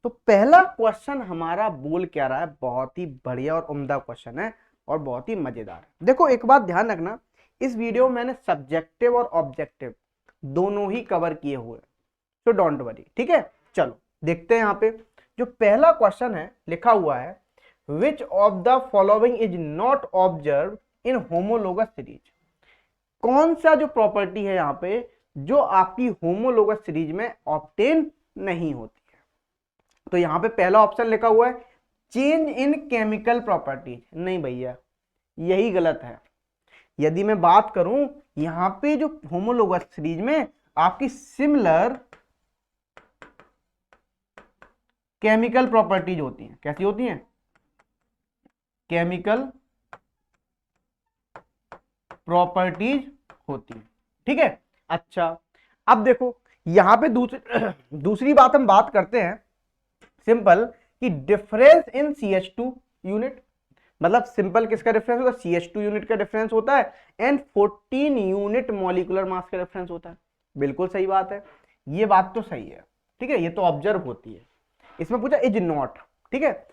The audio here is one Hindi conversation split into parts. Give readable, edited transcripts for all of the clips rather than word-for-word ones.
तो पहला क्वेश्चन हमारा बोल क्या रहा है, बहुत ही बढ़िया और उम्दा क्वेश्चन है और बहुत ही मजेदार है। देखो एक बात ध्यान रखना, इस वीडियो में मैंने सब्जेक्टिव और ऑब्जेक्टिव दोनों ही कवर किए हुए हैं, तो डोंट वरी, ठीक है। चलो देखते हैं यहाँ पे जो पहला क्वेश्चन है, लिखा हुआ है which of the following is not observe in homologous series. कौन सा जो प्रॉपर्टी है यहाँ पे जो आपकी होमोलोगस सीरीज में ऑब्टेन नहीं होती है। तो यहाँ पे पहला ऑप्शन लिखा हुआ है चेंज इन केमिकल प्रॉपर्टीज। नहीं भैया, यही गलत है। यदि मैं बात करूं यहां पे जो होमोलोगस सीरीज में आपकी सिमिलर केमिकल प्रॉपर्टीज होती हैं, कैसी होती हैं, केमिकल प्रॉपर्टीज होती है, ठीक है। अच्छा अब देखो यहां पे दूसरी बात हम बात करते हैं सिंपल कि डिफरेंस इन CH2 यूनिट, मतलब सिंपल किसका डिफरेंस होगा, CH2 यूनिट का डिफरेंस होता है एंड 14 यूनिट मॉलिक्यूलर मास का डिफरेंस होता है। बिल्कुल सही बात है, ये बात तो सही है, ठीक है, ये तो ऑब्जर्व होती है। इसमें पूछा इज नॉट, ठीक है।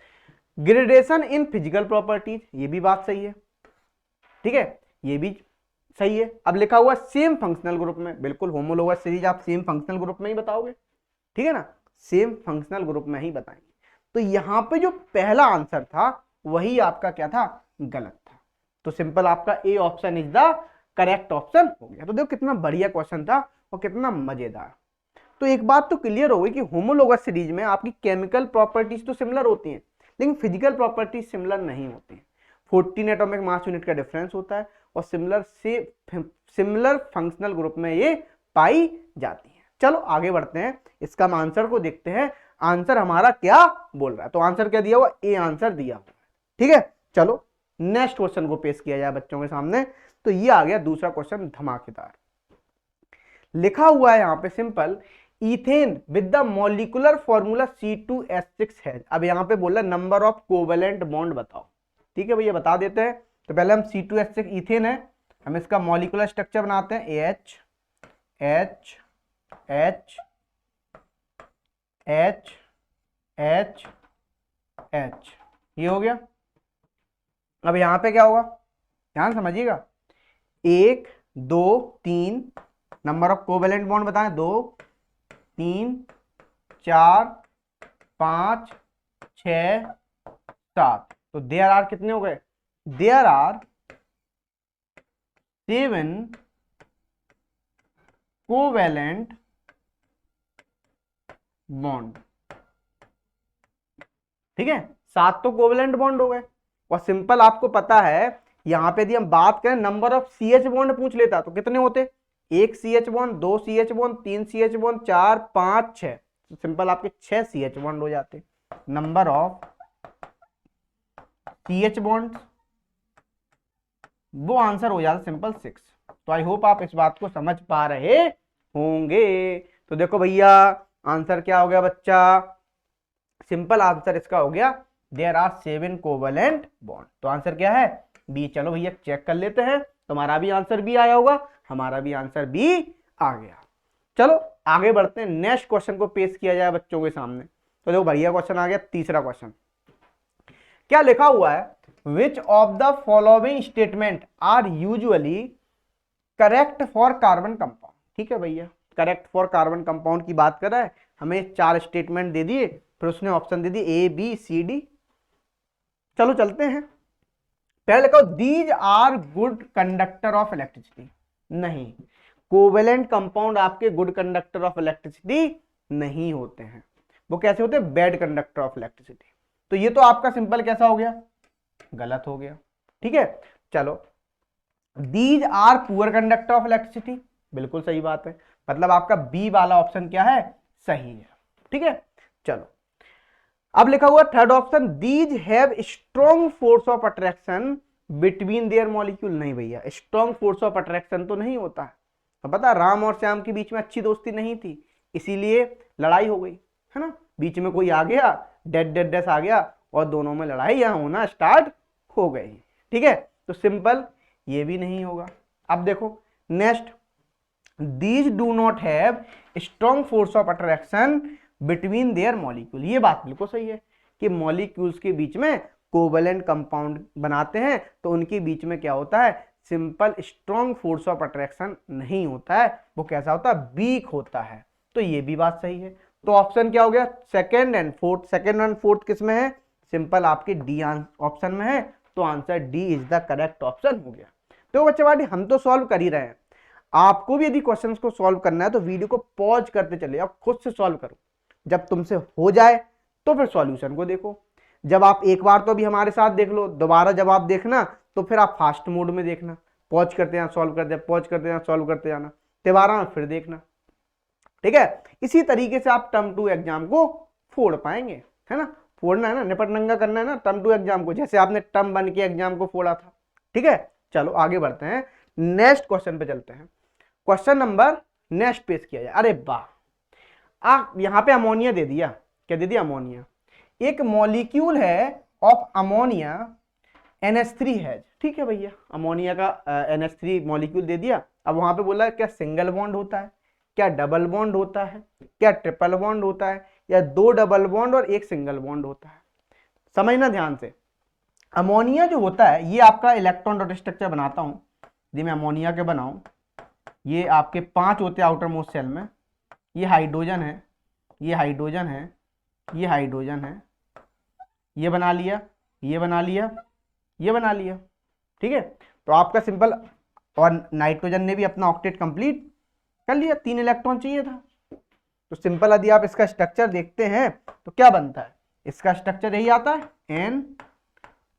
ग्रेडेशन इन फिजिकल प्रॉपर्टीज, ये भी बात सही है, ठीक है, ये भी सही है। अब लिखा हुआ सेम फंक्शनल ग्रुप में, बिल्कुल होमोलोगस सीरीज आप सेम फंक्शनल ग्रुप में ही बताओगे, ठीक है ना, सेम फंक्शनल ग्रुप में ही बताएंगे। तो यहां पे जो पहला आंसर था वही आपका क्या था, गलत था। तो सिंपल आपका A option is the correct option हो गया। तो देखो कितना बढ़िया क्वेश्चन था और कितना मजेदार। तो एक बात तो क्लियर हो गई कि होमोलोगस सीरीज में आपकी केमिकल प्रॉपर्टीज तो सिमिलर होती हैं लेकिन फिजिकल प्रॉपर्टीज सिमिलर नहीं होती हैं। 14 एटॉमिक मास यूनिट का डिफरेंस होता है और सिमिलर फंक्शनल ग्रुप में ये पाई जाती है। चलो आगे बढ़ते हैं, इसका हम आंसर को देखते हैं, आंसर हमारा क्या बोल रहा है। तो आंसर क्या दिया हुआ, ए आंसर दिया हुआ है, ठीक है। चलो नेक्स्ट क्वेश्चन को पेश किया जाए बच्चों के सामने। तो ये आ गया दूसरा क्वेश्चन धमाकेदार। लिखा हुआ है यहां पे simple ethane with the molecular formula C2H6 है। अब यहां पे बोला नंबर ऑफ कोवेलेंट बॉन्ड बताओ, ठीक है भैया बता देते हैं। तो पहले हम C2H6 इथेन है, हम इसका मॉलिक्यूलर स्ट्रक्चर बनाते हैं AH H H H H H, ये हो गया। अब यहां पे क्या होगा, ध्यान समझिएगा, 1 2 3 नंबर ऑफ कोवेलेंट बॉन्ड बताएं, 2 3 4 5 6 7। तो देयर आर कितने हो गए, देयर आर 7 कोवेलेंट बॉन्ड, ठीक है, 7 तो कोवेलेंट बॉन्ड हो गए। और सिंपल आपको पता है यहां पे यदि हम बात करें नंबर ऑफ CH बॉन्ड पूछ लेता तो कितने होते, 1 CH bond, 2 CH bond, 3 CH bond, 4 5 6। तो सिंपल आपके 6 CH बॉन्ड हो जाते। नंबर ऑफ CH बॉन्ड वो आंसर हो जाता सिंपल 6। तो आई होप आप इस बात को समझ पा रहे होंगे। तो देखो भैया आंसर क्या हो गया बच्चा, सिंपल आंसर इसका हो गया देयर आर 7 कोवेलेंट बॉन्ड। तो आंसर क्या है, बी। चलो भैया चेक कर लेते हैं, तुम्हारा भी आंसर बी आया होगा, हमारा भी आंसर बी आ गया। चलो आगे बढ़ते हैं, नेक्स्ट क्वेश्चन को पेश किया जाए बच्चों के सामने। तो देखो बढ़िया क्वेश्चन आ गया, तीसरा क्वेश्चन क्या लिखा हुआ है, which of the following statement are usually correct for carbon compound. ठीक है भैया, करेक्ट फॉर कार्बन कंपाउंड की बात कर रहा है, हमें 4 स्टेटमेंट दे दिए, फिर उसने ऑप्शन दे दिए ABCD। चलो चलते हैं, पहले लिखो these are good conductor of electricity. नहीं, कोवेलेंट कंपाउंड आपके गुड कंडक्टर ऑफ इलेक्ट्रिसिटी नहीं होते हैं, वो कैसे होते हैं, बैड कंडक्टर ऑफ इलेक्ट्रिसिटी। तो ये तो आपका सिंपल कैसा हो गया, गलत हो गया। ठीक है, चलो these are poor conductor of electricity, बिल्कुल सही बात है, मतलब आपका बी वाला ऑप्शन क्या है, सही है। ठीक है, चलो अब लिखा हुआ third option these have strong force of attraction between their molecule. नहीं भैया, स्ट्रॉन्ग फोर्स ऑफ अट्रैक्शन तो नहीं होता है। तो पता राम और श्याम के बीच में अच्छी दोस्ती नहीं थी, इसीलिए लड़ाई हो गई है ना, बीच में कोई आ गया, डेड आ गया और दोनों में लड़ाई यहां होना स्टार्ट हो गई। ठीक है, तो सिंपल ये भी नहीं होगा। अब देखो next, these do not have strong force of attraction between their molecule. ये बात बिल्कुल सही है कि मॉलिक्यूल्स के बीच में कोवेलेंट कंपाउंड बनाते हैं तो उनके बीच में क्या होता है, simple strong force of attraction नहीं होता है, वो कैसा होता है, वीक होता है। तो ये भी बात सही है। तो ऑप्शन क्या हो गया, second and fourth. Second and fourth किस में है, सिंपल आपके डी ऑप्शन में है, तो answer D is the correct option हो गया। तो बच्चे बाटी हम तो सॉल्व कर ही रहे हैं, आपको भी यदि क्वेश्चंस को सॉल्व करना है तो वीडियो को पॉज करते चले और खुद से सॉल्व करो। जब तुमसे हो जाए तो फिर सॉल्यूशन को देखो। जब आप एक बार तो भी हमारे साथ देख लो, दोबारा जब आप देखना तो फिर आप फास्ट मोड में देखना, पॉज करते जाना सॉल्व करते, पॉज करते जाना सॉल्व करते जाना, दोबारा में फिर देखना, ठीक है। इसी तरीके से आप टर्म 2 एग्जाम को फोड़ पाएंगे, है ना। फोड़ना है ना, निपट नंगा करना है ना टर्म 2 एग्जाम को, जैसे आपने टर्म 1 के एग्जाम को फोड़ा था, ठीक है। चलो आगे बढ़ते हैं, नेक्स्ट क्वेश्चन पे चलते हैं। क्वेश्चन नंबर नेक्स्ट पेश किया जाए। अरे वाह, आप यहां पे अमोनिया दे दिया, क्या दे दिया, अमोनिया। एक मॉलिक्यूल है ऑफ अमोनिया NH3 हैज, ठीक है भैया, अमोनिया का NH3 मॉलिक्यूल दे दिया। अब वहां पे बोला क्या सिंगल बॉन्ड होता है, क्या डबल बॉन्ड होता है, क्या ट्रिपल बॉन्ड होता है, या 2 डबल बॉन्ड और 1 सिंगल बॉन्ड होता है। समझना ध्यान से, अमोनिया जो होता है ये आपका इलेक्ट्रॉन डॉट स्ट्रक्चर बनाता हूं, यदि मैं अमोनिया के बनाऊं, ये आपके 5 होते हैं आउटर मोस्ट सेल में, ये हाइड्रोजन है, ये हाइड्रोजन है, ये हाइड्रोजन है, ये बना लिया, ये बना लिया, ये बना लिया, ठीक है। तो आपका सिंपल, और नाइट्रोजन ने भी अपना ऑक्टेट कंप्लीट कर लिया, 3 इलेक्ट्रॉन चाहिए था। तो सिंपल यदि आप इसका स्ट्रक्चर देखते हैं तो क्या बनता है, इसका स्ट्रक्चर यही आता है, N,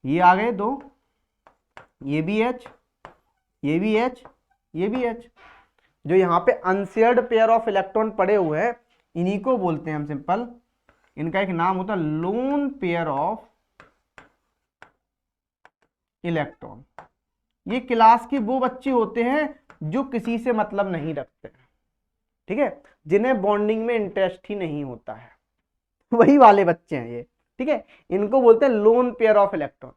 ये आ गए 2, ये भी H, ये भी H, ये भी H। जो यहाँ पे अनशेयर्ड पेयर ऑफ इलेक्ट्रॉन पड़े हुए हैं इन्हीं को बोलते हैं हम सिंपल, इनका एक नाम होता है लोन पेयर ऑफ इलेक्ट्रॉन। ये क्लास के वो बच्चे होते हैं जो किसी से मतलब नहीं रखते हैं, ठीक है, जिन्हें बॉन्डिंग में इंटरेस्ट ही नहीं होता है, वही वाले बच्चे हैं ये, ठीक है। इनको बोलते हैं लोन पेयर ऑफ इलेक्ट्रॉन।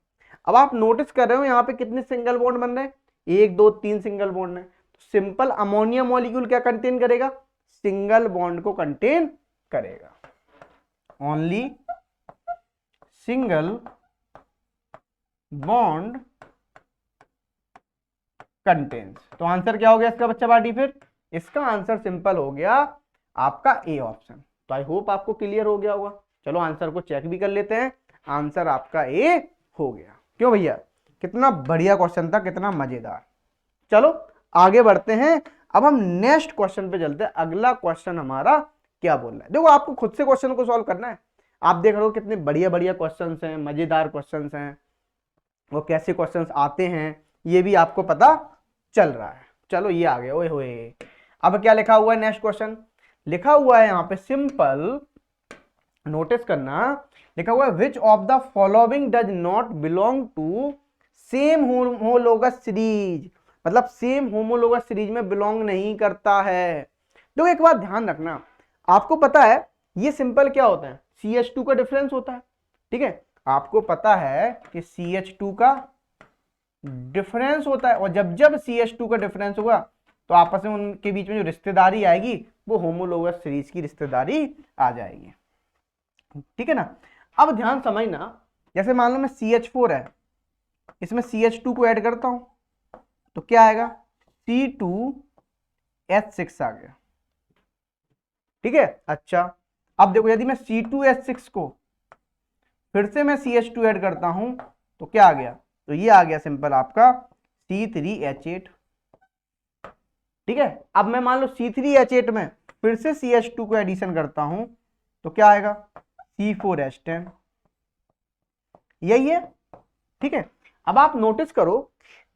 अब आप नोटिस कर रहे हो यहाँ पे कितने सिंगल बॉन्ड बन रहे हैं, 1 2 3 सिंगल बॉन्ड है। सिंपल अमोनिया मॉलिक्यूल क्या कंटेन करेगा, सिंगल बॉन्ड को कंटेन करेगा, ओनली सिंगल बॉन्ड कंटेन्स। तो आंसर क्या हो गया इसका बच्चा पार्टी, फिर इसका आंसर सिंपल हो गया आपका ए ऑप्शन। तो आई होप आपको क्लियर हो गया होगा। चलो आंसर को चेक भी कर लेते हैं, आंसर आपका ए हो गया। क्यों भैया, कितना बढ़िया क्वेश्चन था, कितना मजेदार। चलो आगे बढ़ते हैं, अब हम नेक्स्ट क्वेश्चन पे चलते हैं। अगला क्वेश्चन हमारा क्या बोल रहा है, देखो आपको खुद से क्वेश्चन को सॉल्व करना है। आप देख रहे हो कितने बढ़िया बढ़िया क्वेश्चंस हैं, मजेदार क्वेश्चंस हैं, वो कैसे क्वेश्चंस आते हैं ये भी आपको पता चल रहा है। चलो ये आ गया, ओए होए। अब क्या लिखा हुआ है, नेक्स्ट क्वेश्चन लिखा हुआ है यहाँ पे, सिंपल नोटिस करना, लिखा हुआ है which of the following does not belong to same homologous series, मतलब सेम होमोलोगस सीरीज में बिलोंग नहीं करता है। तो एक बात ध्यान रखना, आपको पता है ये सिंपल क्या होता है, CH2 का डिफरेंस होता है, ठीक है। आपको पता है कि CH2 का डिफरेंस होता है, और जब जब CH2 का डिफरेंस होगा तो आपस में उनके बीच में जो रिश्तेदारी आएगी वो होमोलोगस सीरीज की रिश्तेदारी आ जाएगी, ठीक है ना। अब ध्यान समझना, जैसे मान लो मैं CH4 है, इसमें CH2 को ऐड करता हूं तो क्या आएगा, C2H6 आ गया, ठीक है। अच्छा अब देखो, यदि मैं C2H6 को फिर से मैं CH2 ऐड करता हूं तो क्या आ गया, तो ये आ गया सिंपल आपका C3H8, ठीक है। अब मैं मान लो C3H8 में फिर से CH2 को एडिशन करता हूं तो क्या आएगा, C4H10, यही है, ठीक है। अब आप नोटिस करो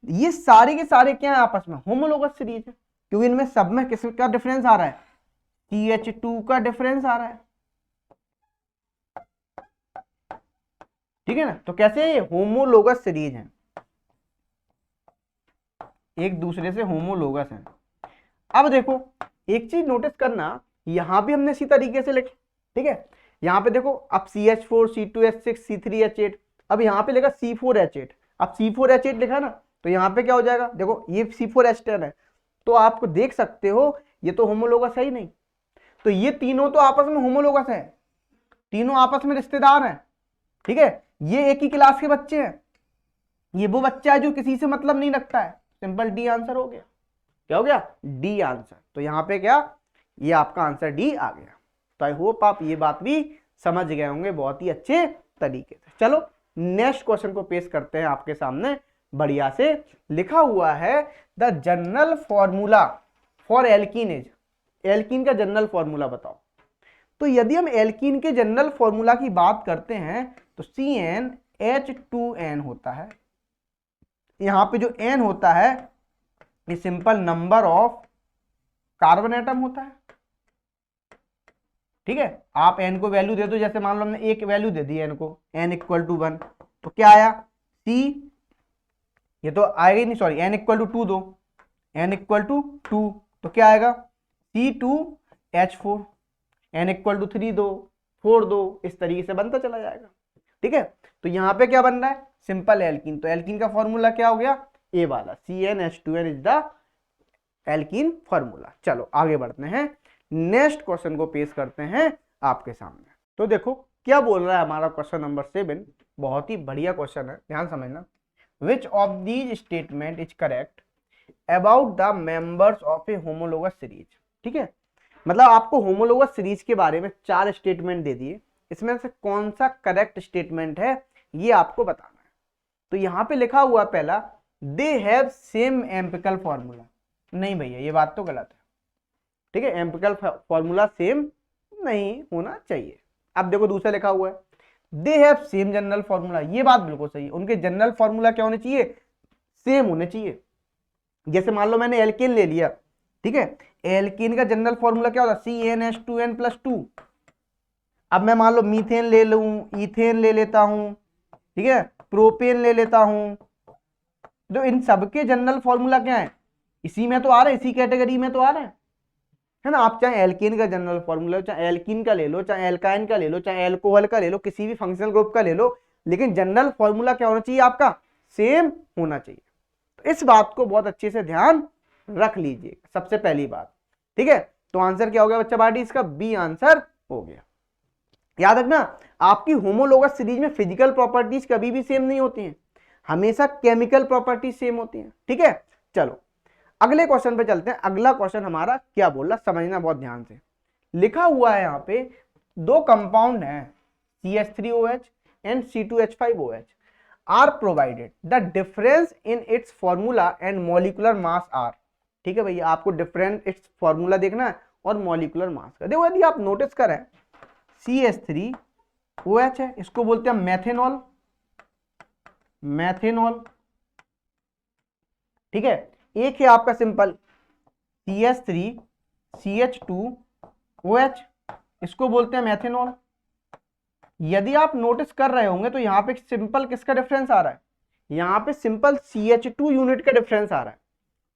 ये सारे के सारे क्या है, आपस में होमोलोगस सीरीज है, क्योंकि इनमें सब में किसका डिफरेंस आ रहा है, CH2 का डिफरेंस आ रहा है, ठीक है ना। तो कैसे ये होमोलोगस सीरीज है, एक दूसरे से होमोलोगस है। अब देखो एक चीज नोटिस करना, यहां भी हमने इसी तरीके से लिखा, ठीक है। यहां पे देखो अब CH4 C2H6 C3H8, अब यहां पे लिखा C4H8, अब C4H8 लिखा ना, तो यहां पे क्या हो जाएगा, देखो ये C4H10 है, तो आपको देख सकते हो ये तो होमोलोगस है ही नहीं, तो ये तीनों तो आपस में होमोलोगस हैं, तीनों आपस में रिश्तेदार हैं, ठीक है, ये एक ही क्लास के बच्चे हैं, ये वो बच्चा है जो किसी से मतलब नहीं रखता है। सिंपल डी आंसर हो गया। क्या हो गया? D answer. तो यहां पे क्या, ये आपका आंसर डी आ गया। तो आई होप आप ये बात भी समझ गए होंगे बहुत ही अच्छे तरीके से। चलो नेक्स्ट क्वेश्चन को पेश करते हैं आपके सामने। बढ़िया से लिखा हुआ है the general formula for alkene is. Alkene का जनरल फॉर्मूला बताओ। तो यदि हम एल्कीन के जनरल फॉर्मूला की बात करते हैं तो CnH2n होता है। यहां पे जो n होता है ये simple number of carbon atom होता है, ठीक है। आप n को वैल्यू दे दो, जैसे मान लो हमने एक वैल्यू दे दी n को, n = 1, तो क्या आया C, ये तो आएगा ही नहीं, सॉरी n = 2 दो, n = 2 तो क्या आएगा C2H4, n = 3 दो, 4 दो, इस तरीके से बनता चला जाएगा, ठीक है। तो यहां पे क्या बन रहा है? Simple alkene. तो एल्कीन का फॉर्मूला क्या हो गया? ए वाला, CnH2n is the alkene formula. चलो आगे बढ़ते हैं, नेक्स्ट क्वेश्चन को पेश करते हैं आपके सामने। तो देखो क्या बोल रहा है हमारा क्वेश्चन नंबर 7। बहुत ही बढ़िया क्वेश्चन है, ध्यान समझना। विच of these statement is correct about the members of A homologous series. ठीक है, मतलब आपको होमोलोगस सीरीज के बारे में 4 स्टेटमेंट दे दिए, इसमें से कौन सा करेक्ट स्टेटमेंट है ये आपको बताना है। तो यहां पे लिखा हुआ पहला, दे हैव सेम एम्पिकल फॉर्मूला। नहीं भैया ये बात तो गलत है, ठीक है, एम्पिकल फॉर्मूला सेम नहीं होना चाहिए। अब देखो दूसरा लिखा हुआ है, they have same general formula. ये बात बिल्कुल सही है, उनके जनरल फॉर्मूला क्या होने चाहिए? सेम होने चाहिए। जैसे मान लो मैंने एल्केन ले लिया, ठीक है, एल्केन का जनरल फॉर्मूला क्या होता है? CnH2n+2। अब मैं मान लो मीथेन ले लूं, इथेन ले लेता हूं, ठीक है, प्रोपेन ले लेता हूं, तो इन सबके जनरल फॉर्मूला क्या है? इसी में तो आ रहे हैं, इसी कैटेगरी में तो आ रहे हैं, है ना। आप चाहे एल्केन का जनरल फॉर्मूला, चाहे एल्कीन का ले लो, चाहे एल्काइन का ले लो, चाहे एल्कोहल का ले लो, किसी भी फंक्शनल ग्रुप का ले लो, लेकिन जनरल फॉर्मूला क्या होना चाहिए? आपका सेम होना चाहिए। तो इस बात को बहुत अच्छे से ध्यान रख लीजिए, सबसे पहली बात, ठीक है। तो आंसर क्या हो गया बच्चा बाटी? इसका बी आंसर हो गया। याद रखना, आपकी होमोलोगस सीरीज में फिजिकल प्रॉपर्टीज कभी भी सेम नहीं होती हैं, हमेशा केमिकल प्रॉपर्टीज सेम होती हैं, ठीक है। चलो अगले क्वेश्चन पे चलते हैं। अगला क्वेश्चन हमारा क्या बोल रहा, समझना बहुत ध्यान से। लिखा हुआ है यहाँ पे 2 कंपाउंड हैं, CH3OH and C2H5OH are provided, the difference in its formula and molecular mass are. ठीक है भैया, आपको डिफरेंस इट्स फॉर्मूला देखना है और मॉलिक्यूलर मास का। देखो यदि आप नोटिस करें, CH3OH है, इसको बोलते हैं मैथेनॉल, मैथेनॉल, ठीक है। एक है आपका सिंपल CH3CH2OH, इसको बोलते हैं मैथेनॉल। यदि आप नोटिस कर रहे होंगे तो यहां पे सिंपल किसका डिफरेंस आ रहा है? यहां पे सिंपल CH2 यूनिट का डिफरेंस आ रहा है।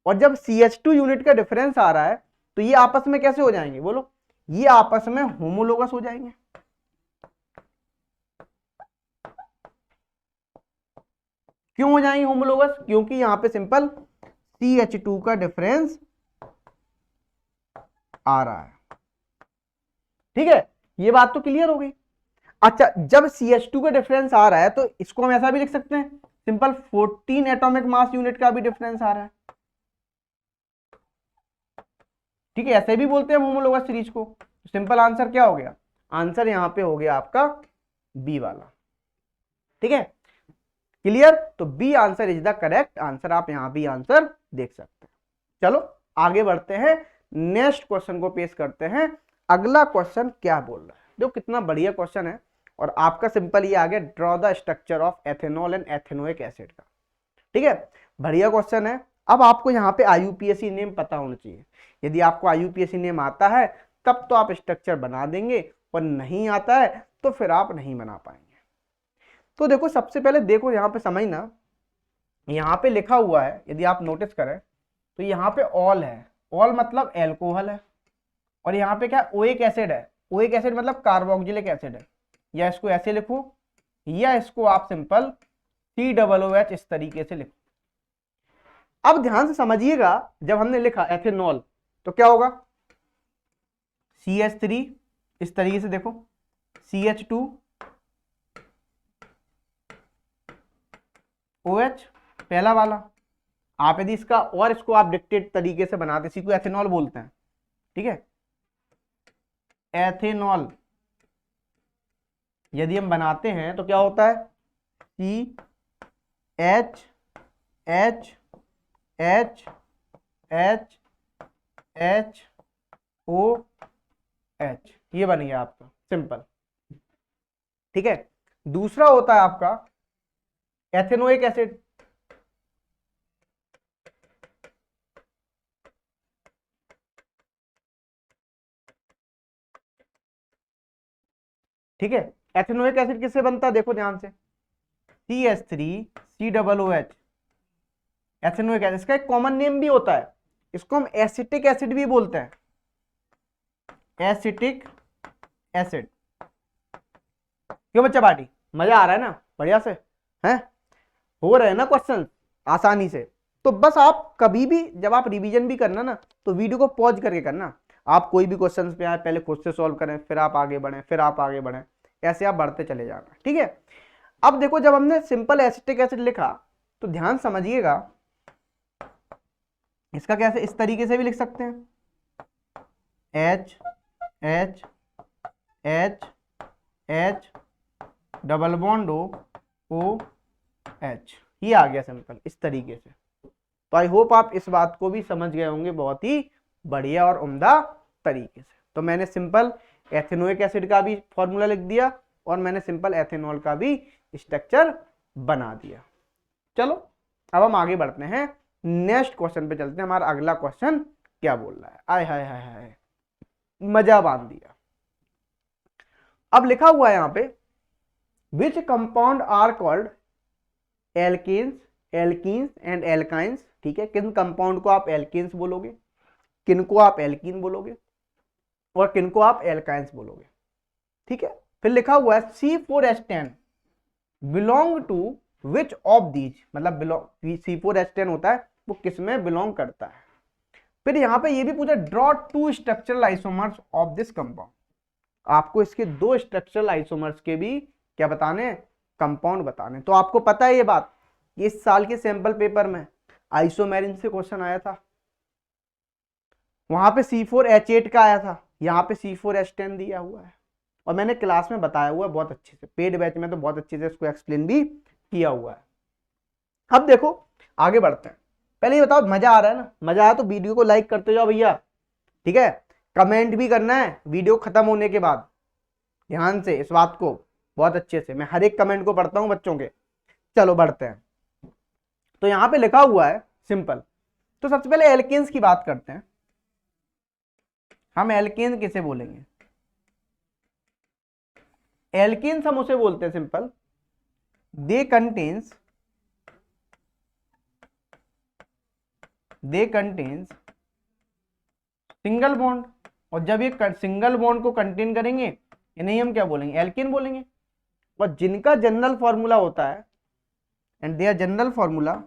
और जब CH2 यूनिट का डिफरेंस आ रहा है तो ये आपस में कैसे हो जाएंगे? बोलो, ये आपस में होमोलोगस हो जाएंगे। क्यों हो जाएंगे होमोलोगस? क्योंकि यहां पे सिंपल CH2 का डिफरेंस आ रहा है, ठीक है। ये बात तो क्लियर हो गई। अच्छा, जब CH2 का डिफरेंस आ रहा है तो इसको हम ऐसा भी लिख सकते हैं, सिंपल 14 एटॉमिक मास यूनिट का भी डिफरेंस आ रहा है, ठीक है, ऐसे भी बोलते हैं होमोलोगस सीरीज को। सिंपल आंसर क्या हो गया? आंसर यहां पे हो गया आपका बी वाला, ठीक है, क्लियर। तो B answer is the correct answer, आप यहां भी आंसर देख सकते हैं। चलो आगे बढ़ते हैं, नेक्स्ट क्वेश्चन को पेश करते हैं। अगला क्वेश्चन क्या बोल रहा है? देखो कितना बढ़िया क्वेश्चन है, और आपका सिंपल ये आ गया, draw the structure of ethanol and ethanoic acid का, ठीक है, बढ़िया क्वेश्चन है। अब आपको यहाँ पे IUPAC नेम पता होना चाहिए। यदि आपको IUPAC नेम आता है तब तो आप स्ट्रक्चर बना देंगे, और नहीं आता है तो फिर आप नहीं बना पाएंगे। तो देखो सबसे पहले देखो यहाँ पे समझना, यहाँ पे लिखा हुआ है, यदि आप नोटिस करें तो यहाँ पे ऑल है, ऑल मतलब एल्कोहल है, और यहाँ पे क्या ओइक एसिड है, ओइक एसिड मतलब कार्बोक्सिलिक एसिड है, या इसको ऐसे लिखो, या इसको आप सिंपल COOH इस तरीके से लिखो। अब ध्यान से समझिएगा, जब हमने लिखा एथेनॉल तो क्या होगा? CH3, इस तरीके से देखो CH2 OH, पहला वाला। आप यदि इसका और इसको आप डिक्टेट तरीके से बनाते, इसी को एथेनॉल बोलते हैं, ठीक है, एथेनॉल यदि हम बनाते हैं तो क्या होता है, CH H H H H O H, ये बन गया आपका सिंपल, ठीक है। दूसरा होता है आपका एथेनोइक एसिड, ठीक है। एथेनोइक एसिड किससे बनता है, देखो ध्यान से, CH3COOH, एथेनोइक एसिड। इसका एक कॉमन नेम भी होता है, इसको हम एसिटिक एसिड भी बोलते हैं, एसिटिक एसिड। क्यों बच्चा पार्टी, मजा आ रहा है ना, बढ़िया से हैं, हो रहे हैं ना क्वेश्चन आसानी से। तो बस आप कभी भी जब आप रिवीजन भी करना ना, तो वीडियो को पॉज करके करना। आप कोई भी क्वेश्चन पे आए, पहले खुद से सॉल्व करें, फिर आप आगे बढ़ें, फिर आप आगे बढ़ें, ऐसे आप बढ़ते चले जाना, ठीक है। अब देखो, जब हमने सिंपल एसिटिक एसिड लिखा तो ध्यान समझिएगा, इसका कैसे, इस तरीके से भी लिख सकते हैं, H H H H double bond O H, ये आ गया सिंपल इस तरीके से। तो आई होप आप इस बात को भी समझ गए होंगे बहुत ही बढ़िया और उम्दा तरीके से। तो मैंने सिंपल एथेनोइक एसिड का भी फॉर्मूला लिख दिया और मैंने सिंपल एथेनॉल का भी स्ट्रक्चर बना दिया। चलो अब हम आगे बढ़ते हैं, नेक्स्ट क्वेश्चन पे चलते हैं। हमारा अगला क्वेश्चन क्या बोल रहा है, आय हाय हाय हाय, मजा बांध दिया। अब लिखा हुआ है यहां पे, which compound are called alkanes, alkenes and alkynes, ठीक है। किन कंपाउंड को आप एल्केन्स बोलोगे, किनको आप एल्कीन बोलोगे, और किनको आप एल्काइंस बोलोगे, ठीक है। फिर लिखा हुआ है C4H10 belong to which of these, मतलब बिलोंग, C4H10 होता है वो किस में बिलोंग करता है। फिर यहां पे ये भी पूछा, draw 2 structural isomers of this compound, आपको इसके 2 स्ट्रक्चरल आइसोमर्स के भी क्या बताने, कंपाउंड बताने। तो आपको पता है ये बात, ये इस साल के सैंपल पेपर में आइसोमेरिन से क्वेश्चन आया था, वहां पे C4H8 का आया था, यहाँ पे C4H10 दिया हुआ है, और मैंने क्लास में बताया हुआ है बहुत अच्छे से, पेड बैच में तो बहुत अच्छे से इसको एक्सप्लेन भी किया हुआ है। अब देखो आगे बढ़ते हैं, पहले ये बताओ मजा आ रहा है ना, मजा आया तो वीडियो को लाइक करते जाओ भैया, ठीक है। कमेंट भी करना है वीडियो खत्म होने के बाद, ध्यान से इस बात को बहुत अच्छे से, मैं हर एक कमेंट को पढ़ता हूं बच्चों के। चलो बढ़ते हैं, तो यहां पे लिखा हुआ है सिंपल, तो सबसे पहले एल्केन्स की बात करते हैं। हम एल्केन किसे बोलेंगे, एल्केन्स हम उसे बोलते हैं सिंपल, दे कंटेन्स सिंगल बॉन्ड, और जब ये सिंगल बॉन्ड को कंटेन करेंगे इन्हें हम क्या बोलेंगे, एल्केन बोलेंगे। और जिनका जनरल फॉर्मूला होता है, and their general formula,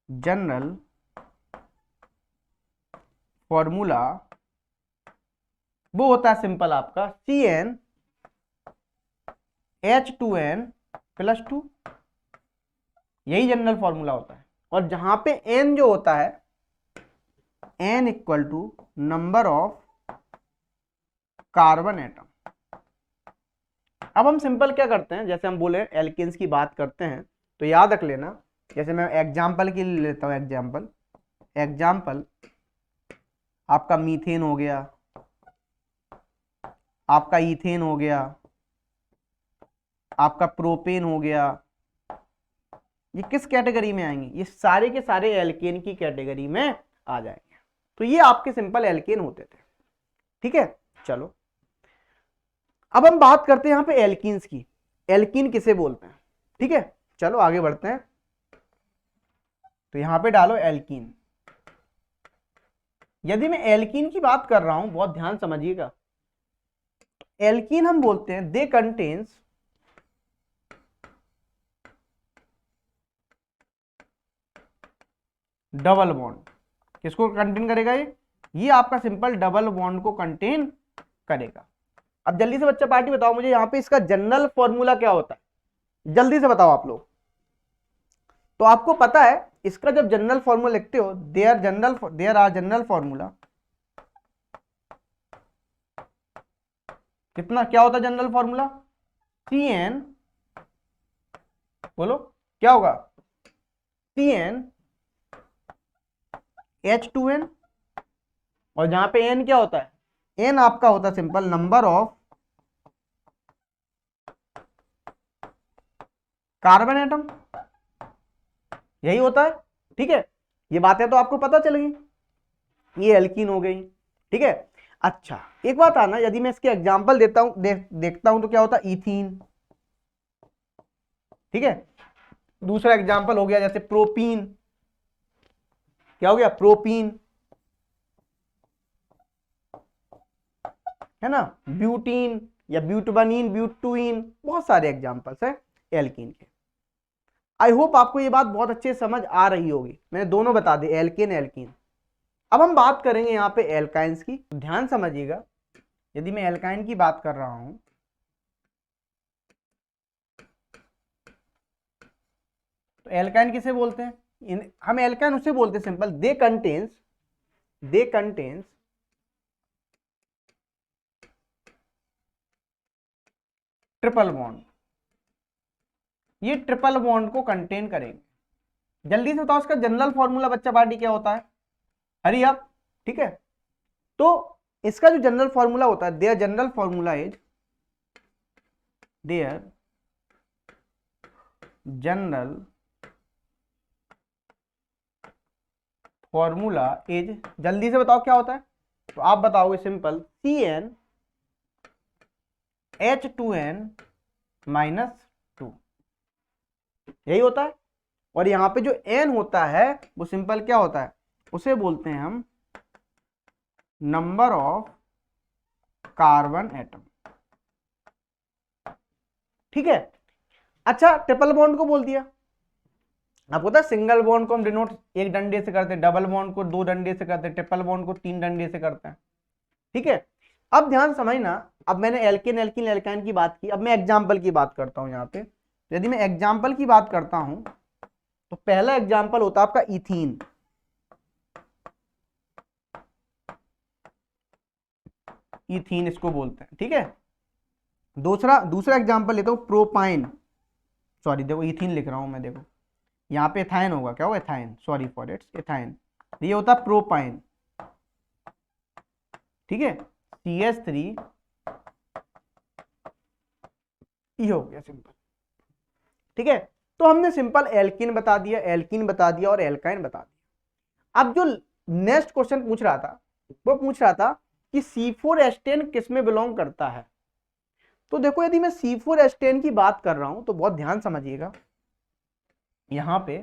general formula वो होता है सिंपल आपका CnH2n+2, यही जनरल फॉर्मूला होता है। और जहां पे n जो होता है, n equal to number of carbon atom. अब हम सिंपल क्या करते हैं, जैसे हम बोले एल्केन्स की बात करते हैं तो याद रख लेना, जैसे मैं एग्जांपल के लिए लेता हूं, एग्जांपल आपका मीथेन हो गया, आपका ईथेन हो गया, आपका प्रोपेन हो गया, ये किस कैटेगरी में आएंगे, ये सारे के सारे एल्केन की कैटेगरी में आ जाएंगे। तो ये आपके सिंपल एल्केन होते थे, ठीक है। चलो अब हम बात करते हैं यहां पे एल्कीन्स की, एल्कीन किसे बोलते हैं, ठीक है। चलो आगे बढ़ते हैं, तो यहां पे डालो एल्कीन। यदि मैं एल्कीन की बात कर रहा हूं, बहुत ध्यान समझिएगा, एल्कीन हम बोलते हैं दे कंटेन्स डबल बॉन्ड, किसको कंटेन करेगा ये, ये आपका सिंपल डबल बॉन्ड को कंटेन करेगा। अब जल्दी से बच्चा पार्टी बताओ मुझे यहाँ पे इसका जनरल फॉर्मूला क्या होता है, जल्दी से बताओ आप लोग। तो आपको पता है इसका जब जनरल फॉर्मूला लिखते हो, देयर आर जनरल फॉर्मूला, कितना क्या होता है जनरल फॉर्मूला, CN, बोलो क्या होगा, CN H2N, और जहां पे N क्या होता है, N आपका होता है simple number of carbon atom, यही होता है। ठीक है, ये बातें तो आपको पता चल गई, ये एल्कीन हो गई। ठीक है, अच्छा एक बात आना, यदि मैं इसके एग्जांपल देता हूं देखता हूं तो क्या होता है, इथीन। ठीक है, दूसरा एग्जांपल हो गया जैसे प्रोपीन, क्या हो गया, प्रोपीन, है ना, ब्यूटीन या ब्यूटबनीन, ब्यूटुइन, बहुत सारे एग्जांपल्स है एल्कीन के। आई होप आपको ये बात बहुत अच्छे से समझ आ रही होगी, मैंने दोनों बता दी, एल्केन एल्कीन। अब हम बात करेंगे यहाँ पे एल्काइंस की, ध्यान समझिएगा। यदि मैं एल्काइन की बात कर रहा हूं तो एल्काइन किसे बोलते हैं, हम एल्काइन उसे बोलते हैं सिंपल, दे कंटेन्स ट्रिपल बॉन्ड, ये ट्रिपल बॉन्ड को कंटेन करेंगे। जल्दी से बताओ इसका जनरल फॉर्मूला बच्चा पार्टी क्या होता है, हरी आप। ठीक है, तो इसका जो जनरल फॉर्मूला होता है, their general formula is, their general formula is, जल्दी से बताओ क्या होता है, तो आप बताओगे सिंपल CN H2N -2, यही होता है। और यहां पे जो N होता है वो सिंपल क्या होता है, उसे बोलते हैं हम नंबर ऑफ कार्बन एटम। ठीक है, अच्छा ट्रिपल बॉन्ड को बोल दिया, आपको पता है सिंगल बॉन्ड को हम डिनोट एक डंडे से करते हैं, डबल बॉन्ड को 2 डंडे से करते हैं, ट्रिपल बॉन्ड को 3 डंडे से करते हैं। ठीक है, अब ध्यान समझना, अब मैंने एल्केन एल्कीन एल्काइन की बात की, अब मैं एग्जांपल की बात करता हूं यहाँ पे। यदि मैं एग्जांपल की बात करता हूं तो पहला एग्जांपल होता है आपका इथीन। इथीन इसको बोलते हैं। ठीक है, दूसरा एग्जांपल लेता हूं प्रोपाइन, सॉरी देखो इथीन लिख रहा हूं मैं, देखो यहाँ पे एथाइन होगा, क्या होगा ethyne, sorry for its ethyne, ये होता है प्रोपाइन। ठीक है, CH3, ये हो गया सिंपल। ठीक है, तो हमने सिंपल एल्कीन बता दिया, एल्कीन बता दिया और एल्काइन बता दिया। अब जो नेक्स्ट क्वेश्चन पूछ रहा था वो पूछ रहा था कि C4H10 किस में बिलोंग करता है। तो देखो यदि मैं C4H10 की बात कर रहा हूं तो बहुत ध्यान समझिएगा यहां पे,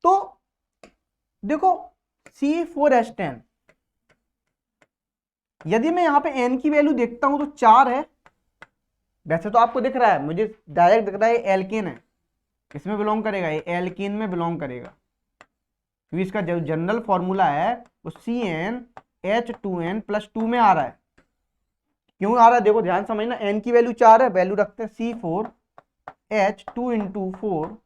तो देखो C4H10, यदि मैं यहां पे N की वैल्यू देखता हूं तो 4 है, वैसे तो आपको दिख रहा है, मुझे डायरेक्ट दिख रहा है एल्केन है, किसमें बिलोंग करेगा, ये एल्कीन में बिलोंग करेगा, क्योंकि इसका जो जनरल फॉर्मूला है वो CnH2n+2 में आ रहा है। क्यों आ रहा है, देखो ध्यान समझना, N की वैल्यू 4 है, वैल्यू रखते हैं C4H2 × 4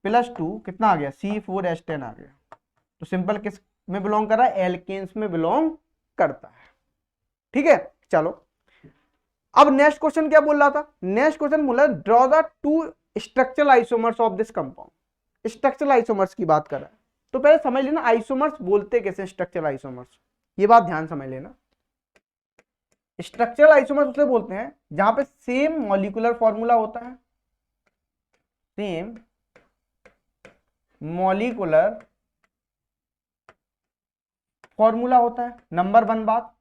+ 2, कितना आ गया, C4H10 आ गया। तो सिंपल किस में बिलोंग कर रहा है, एल्केन्स में बिलोंग करता है। ठीक है, चलो अब नेक्स्ट क्वेश्चन क्या बोल रहा था, नेक्स्ट क्वेश्चन बोला draw the 2 structural isomers of this compound. Structural isomers की बात कर रहा है, तो पहले समझ लेना आइसोमर्स बोलते कैसे, स्ट्रक्चरल आइसोमर्स, ये बात ध्यान समझ लेना। स्ट्रक्चरल आइसोमर्स उसे बोलते हैं जहां पे सेम मॉलिक्यूलर फॉर्मूला होता है, सेम मॉलिक्यूलर फॉर्मूला होता है, नंबर 1 बात।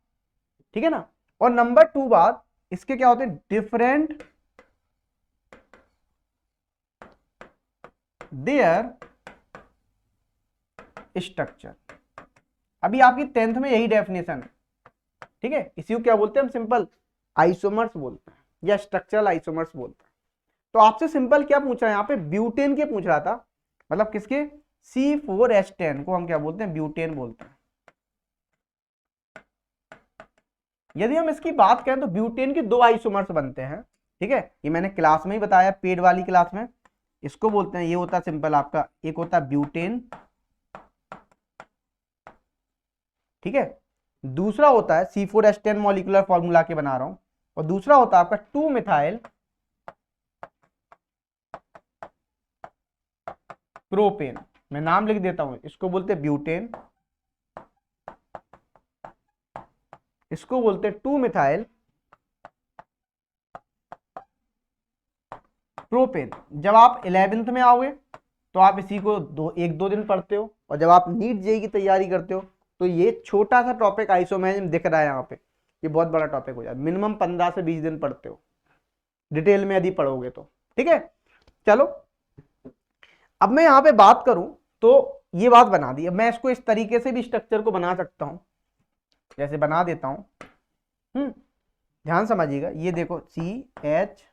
ठीक है ना, और नंबर 2 बात, इसके क्या होते हैं, डिफरेंट देयर स्ट्रक्चर। अभी आपकी 10th में यही डेफिनेशन है। ठीक है, इसी को क्या बोलते हैं हम, सिंपल आइसोमर्स बोलते हैं या स्ट्रक्चरल आइसोमर्स बोलते हैं। तो आपसे सिंपल क्या पूछा है यहाँ पे, ब्यूटेन के पूछ रहा था, मतलब किसके, C4H10 को हम क्या बोलते हैं, ब्यूटेन बोलते हैं। यदि हम इसकी बात करें तो ब्यूटेन के 2 आइसोमर्स बनते हैं, ठीक है, ये मैंने क्लास में ही बताया, पेड वाली क्लास में। इसको बोलते हैं, ये होता है सिंपल आपका, एक होता है ब्यूटेन, ठीक है, दूसरा होता है C4H10 मॉलिक्यूलर फॉर्मूला के बना रहा हूं, और दूसरा होता है आपका 2 मिथाइल प्रोपेन। मैं नाम लिख देता हूं, इसको बोलते हैं ब्यूटेन, इसको बोलते हैं 2 मिथाइल प्रोपेन। जब आप 11th में आओगे तो आप इसी को 1-2 दिन पढ़ते हो, और जब आप नीट जेईई की तैयारी करते हो तो ये छोटा सा टॉपिक आइसोमेरिज्म दिख रहा है यहाँ पे, ये बहुत बड़ा टॉपिक हो जाता है, मिनिमम 15 से 20 दिन पढ़ते हो डिटेल में यदि पढ़ोगे तो, ठीक है। चलो अब मैं यहाँ पे बात करूं तो ये बात बना दी, अब मैं इसको इस तरीके से भी स्ट्रक्चर को बना सकता हूं, जैसे बना देता हूं, ध्यान समझिएगा, ये देखो CH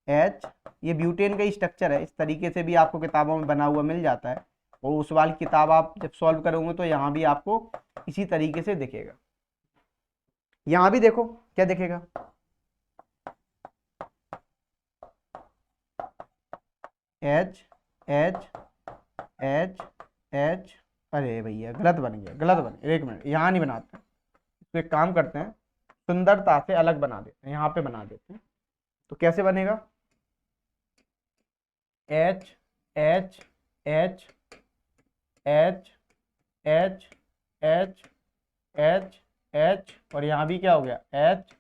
H, ये ब्यूटेन का ही स्ट्रक्चर है, इस तरीके से भी आपको किताबों में बना हुआ मिल जाता है, और उस वाली किताब आप जब सॉल्व करोगे तो यहाँ भी आपको इसी तरीके से दिखेगा। यहाँ भी देखो क्या दिखेगा, H H H H, अरे भैया गलत बन गया, गलत बन गया, एक मिनट, यहाँ नहीं बनाते, तो एक काम करते हैं, सुंदरता से अलग बना देते हैं, यहाँ पे बना देते हैं, तो कैसे बनेगा, H H H H H H H H, और यहाँ भी क्या हो गया H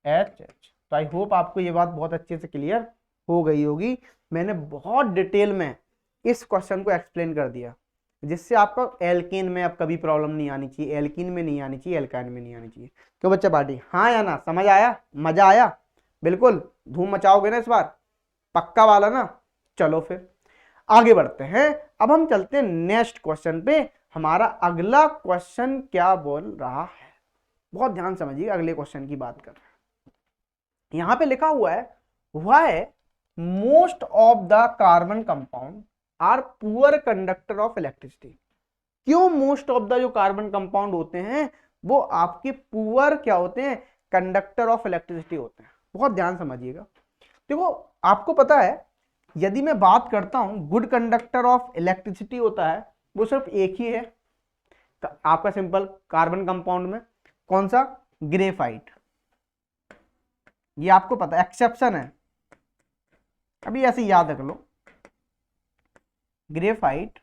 H H। तो आई होप आपको ये बात बहुत अच्छे से क्लियर हो गई होगी, मैंने बहुत डिटेल में इस क्वेश्चन को एक्सप्लेन कर दिया, जिससे आपको एल्केन में अब कभी प्रॉब्लम नहीं आनी चाहिए, एल्कीन में नहीं आनी चाहिए, एल्काइन में नहीं आनी चाहिए। क्यों बच्चा पार्टी, हाँ या ना, समझ आया, मजा आया, बिल्कुल धूम मचाओगे ना इस बार, पक्का वाला ना। चलो फिर आगे बढ़ते हैं, अब हम चलते हैं नेक्स्ट क्वेश्चन पे। हमारा अगला क्वेश्चन क्या बोल रहा है, बहुत ध्यान समझिए, अगले क्वेश्चन की बात कर रहे हैं। यहां पे लिखा हुआ है, why most of the carbon compound are poor conductor of electricity. क्यों मोस्ट ऑफ द जो कार्बन कंपाउंड होते हैं वो आपके पुअर क्या होते हैं, कंडक्टर ऑफ इलेक्ट्रिसिटी होते हैं। बहुत ध्यान समझिएगा, देखो आपको पता है यदि मैं बात करता हूं गुड कंडक्टर ऑफ इलेक्ट्रिसिटी होता है वो सिर्फ एक ही है आपका सिंपल कार्बन कंपाउंड में, कौन सा, ग्रेफाइट। ये आपको पता है, एक्सेप्शन है, अभी ऐसे याद रख लो, graphite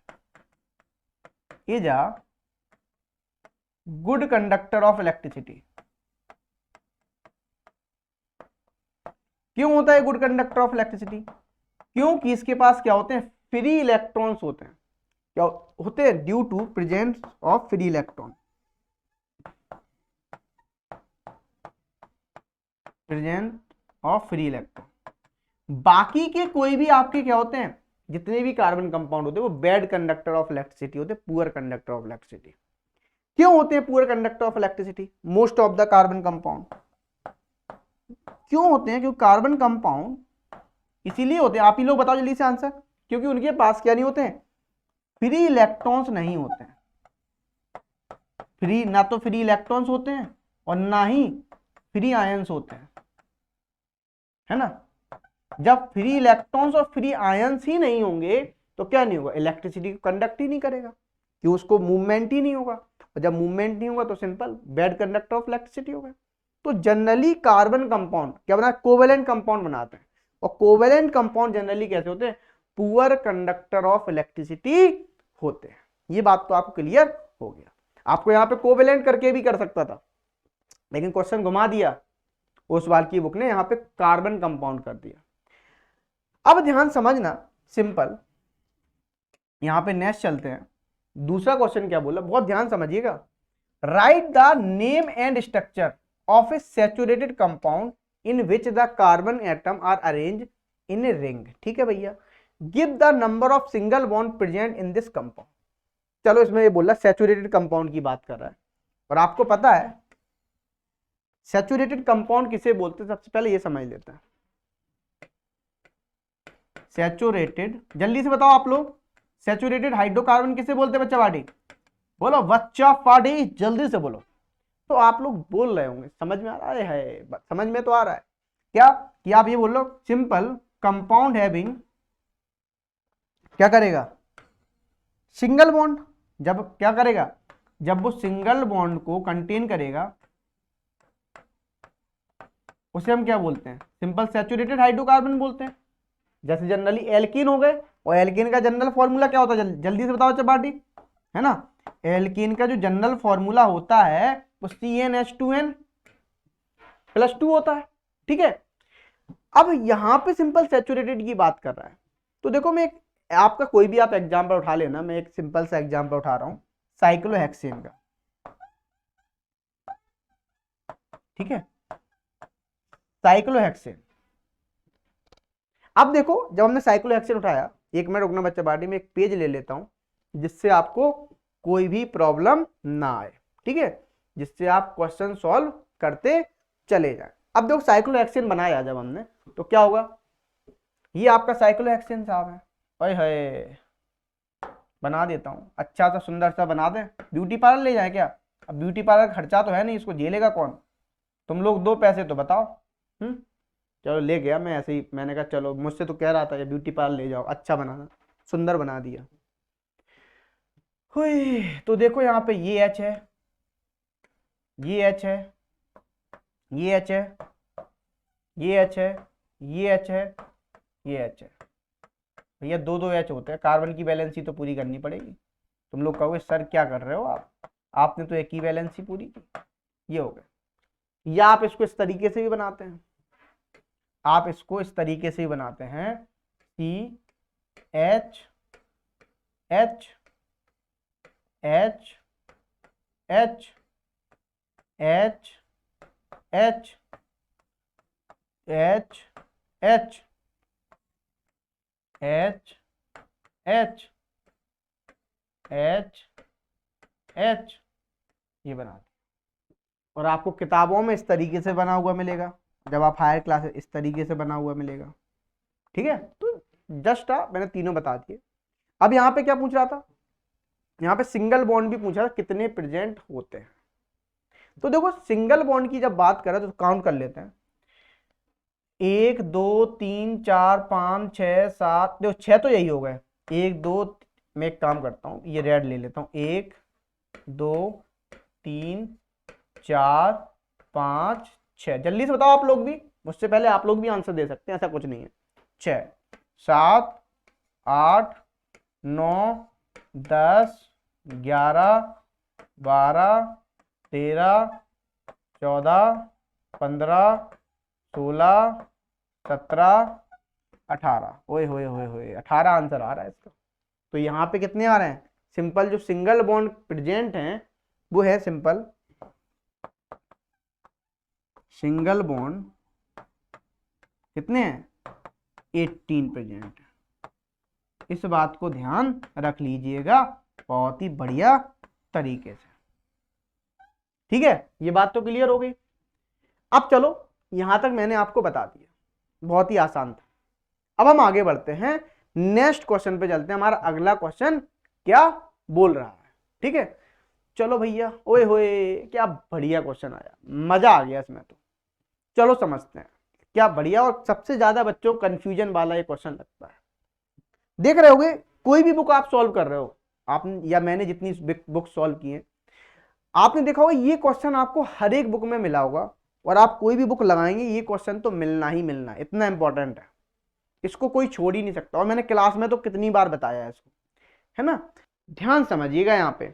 is a good conductor of electricity. क्यों होता है गुड कंडक्टर ऑफ इलेक्ट्रिसिटी, क्योंकि इसके पास क्या होते हैं, फ्री इलेक्ट्रॉन्स होते हैं, क्या होते हैं, due to presence of free electron, presence of free electron. बाकी के कोई भी आपके क्या होते हैं, जितने भी कार्बन कंपाउंड होते हैं वो बैड कंडक्टर ऑफ इलेक्ट्रिसिटी होते हैं, पुअर कंडक्टर ऑफ इलेक्ट्रिसिटी। क्यों होते हैं poor conductor of electricity most of the carbon compound, क्यों होते हैं, क्योंकि कार्बन कंपाउंड इसीलिए होते हैं, आप ही लोग बताओ जल्दी से आंसर, क्योंकि उनके पास क्या नहीं होते हैं, फ्री इलेक्ट्रॉन्स नहीं होते हैं, फ्री ना तो फ्री इलेक्ट्रॉन्स होते हैं और ना ही फ्री आयंस होते हैं, है ना। जब फ्री इलेक्ट्रॉन्स और फ्री आयंस ही नहीं होंगे तो क्या नहीं होगा, इलेक्ट्रिसिटी को कंडक्ट ही नहीं करेगा, कि उसको मूवमेंट ही नहीं होगा, और जब मूवमेंट नहीं होगा तो simple bad conductor of electricity होगा। तो जनरली कार्बन कंपाउंड क्या बना, कोवेलेंट कंपाउंड बनाते हैं, और कोवेलेंट कंपाउंड जनरली कैसे होते हैं, पुअर कंडक्टर ऑफ इलेक्ट्रिसिटी होते हैं। ये बात तो आपको क्लियर हो गया, आपको यहां पे कोवेलेंट करके भी कर सकता था लेकिन क्वेश्चन घुमा दिया उस वाल की बुक ने, यहां पे कार्बन कंपाउंड कर दिया। अब ध्यान समझना, सिंपल यहां पे नेक्स्ट चलते हैं, दूसरा क्वेश्चन क्या बोला, बहुत ध्यान समझिएगा, write the name and structure of a saturated compound in which the carbon atom are arrange in a ring. ठीक है भैया, give the number of single bond present in this compound. चलो इसमें ये बोला सैचुरेटेड कंपाउंड की बात कर रहा है, और आपको पता है सैचुरेटेड कंपाउंड किसे बोलते हैं, सबसे पहले ये समझ लेते हैं। सैचुरेटेड, जल्दी से बताओ आप लोग, सैचुरेटेड हाइड्रोकार्बन किसे बोलते हैं बच्चा पार्टी, बोलो बच्चा पार्टी जल्दी से बोलो, तो आप लोग बोल रहे होंगे समझ में आ रहा है, समझ में तो आ रहा है क्या, कि आप ये बोल लो सिंपल कंपाउंड हैविंग क्या करेगा, सिंगल बॉन्ड। जब क्या करेगा, जब वो सिंगल बॉन्ड को कंटेन करेगा उसे हम क्या बोलते हैं, सिंपल सैचुरेटेड हाइड्रोकार्बन बोलते हैं। जैसे जनरली एल्कीन हो गए, और एल्कीन का जनरल फॉर्मूला क्या होता है, जल्दी से बताओ चपाटी, है ना। एल्कीन का जो जनरल फॉर्मूला होता है वो CnH2n + 2 होता है, ठीक है। अब यहां पे सिंपल सैचुरेटेड की बात कर रहा है, तो देखो मैं आपका कोई भी आप एग्जांपल उठा लेना, मैं एक सिंपल सा एग्जांपल उठा रहा हूं साइक्लोहेक्सेन का, ठीक है, साइक्लोहेक्सेन। अब देखो जब हमने साइक्लोहेक्सेन उठाया, एक मिनट रुकना बच्चा बाटी में एक पेज ले लेता हूं जिससे आपको कोई भी प्रॉब्लम ना आए, ठीक है, जिससे आप क्वेश्चन सॉल्व करते चले जाए। अब देखो साइक्लोहेक्सेन बनाया जब हमने तो क्या होगा, ये आपका साइक्लोहेक्सेन साहब है, ओए होए बना देता हूं अच्छा सा सुंदर सा बना दे, ब्यूटी पार्लर ले जाए क्या, अब ब्यूटी पार्लर खर्चा तो है नहीं, इसको झेलेगा कौन, तुम लोग दो पैसे तो बताओ। चलो ले गया मैं ऐसे ही, मैंने कहा चलो मुझसे तो कह रहा था ये ब्यूटी पार्लर ले जाओ, अच्छा बनाना, सुंदर बना दिया। हुई तो देखो यहाँ पे ये एच है, ये एच है, ये एच है, ये एच है, ये एच है, ये एच है। भैया दो दो एच होते हैं, कार्बन की वैलेंसी तो पूरी करनी पड़ेगी। तुम लोग कहोगे सर क्या कर रहे हो आप, आपने तो एक ही वैलेंसी पूरी की, ये हो गया। या आप इसको इस तरीके से भी बनाते हैं, आप इसको इस तरीके से ही बनाते हैं, CH H H H H H H H H H H H ये बना, और आपको किताबों में इस तरीके से बना हुआ मिलेगा, जब आप हायर क्लास इस तरीके से बना हुआ मिलेगा, ठीक है। तो जस्ट मैंने तीनों बता दिए। अब यहाँ पे क्या पूछ रहा था, यहाँ पे सिंगल बॉन्ड भी पूछा था कितने प्रेजेंट होते हैं। तो देखो सिंगल बॉन्ड की जब बात करें तो काउंट कर लेते हैं, 1 2 3 4 5 6 7, देखो 6 तो यही हो गए, 1 2, मैं एक काम करता हूँ ये रेड ले लेता हूँ, 1 2 3 4 5 6, जल्दी से बताओ आप लोग भी, मुझसे पहले आप लोग भी आंसर दे सकते हैं, ऐसा कुछ नहीं है। 6 7 8 9 10 11 12 13 14 15 16 17 18, ओए होए होए होए 18 आंसर आ रहा है इसका। तो यहाँ पे कितने आ रहे हैं, सिंपल जो सिंगल बॉन्ड प्रेजेंट हैं वो है सिंपल सिंगल बॉन्ड कितने हैं, 18 प्रेजेंट। इस बात को ध्यान रख लीजिएगा बहुत ही बढ़िया तरीके से, ठीक है, ये बात तो क्लियर हो गई। अब चलो यहां तक मैंने आपको बता दिया, बहुत ही आसान था। अब हम आगे बढ़ते हैं, नेक्स्ट क्वेश्चन पे चलते हैं, हमारा अगला क्वेश्चन क्या बोल रहा है, ठीक है। चलो भैया, ओए होए क्या बढ़िया क्वेश्चन आया, मजा आ गया इसमें तो। चलो समझते हैं क्या बढ़िया, और सबसे ज्यादा बच्चों को कंफ्यूजन वाला ये क्वेश्चन लगता है। देख रहे होगे कोई भी बुक आप सॉल्व कर रहे हो, आप या मैंने जितनी बुक सॉल्व की है, आपने देखा होगा ये क्वेश्चन आपको हर एक बुक में मिला होगा, और आप कोई भी बुक लगाएंगे ये क्वेश्चन तो मिलना ही मिलना है, इतना इंपॉर्टेंट है, इसको कोई छोड़ ही नहीं सकता। और मैंने क्लास में तो कितनी बार बताया है इसको, है ना। ध्यान समझिएगा यहाँ पे,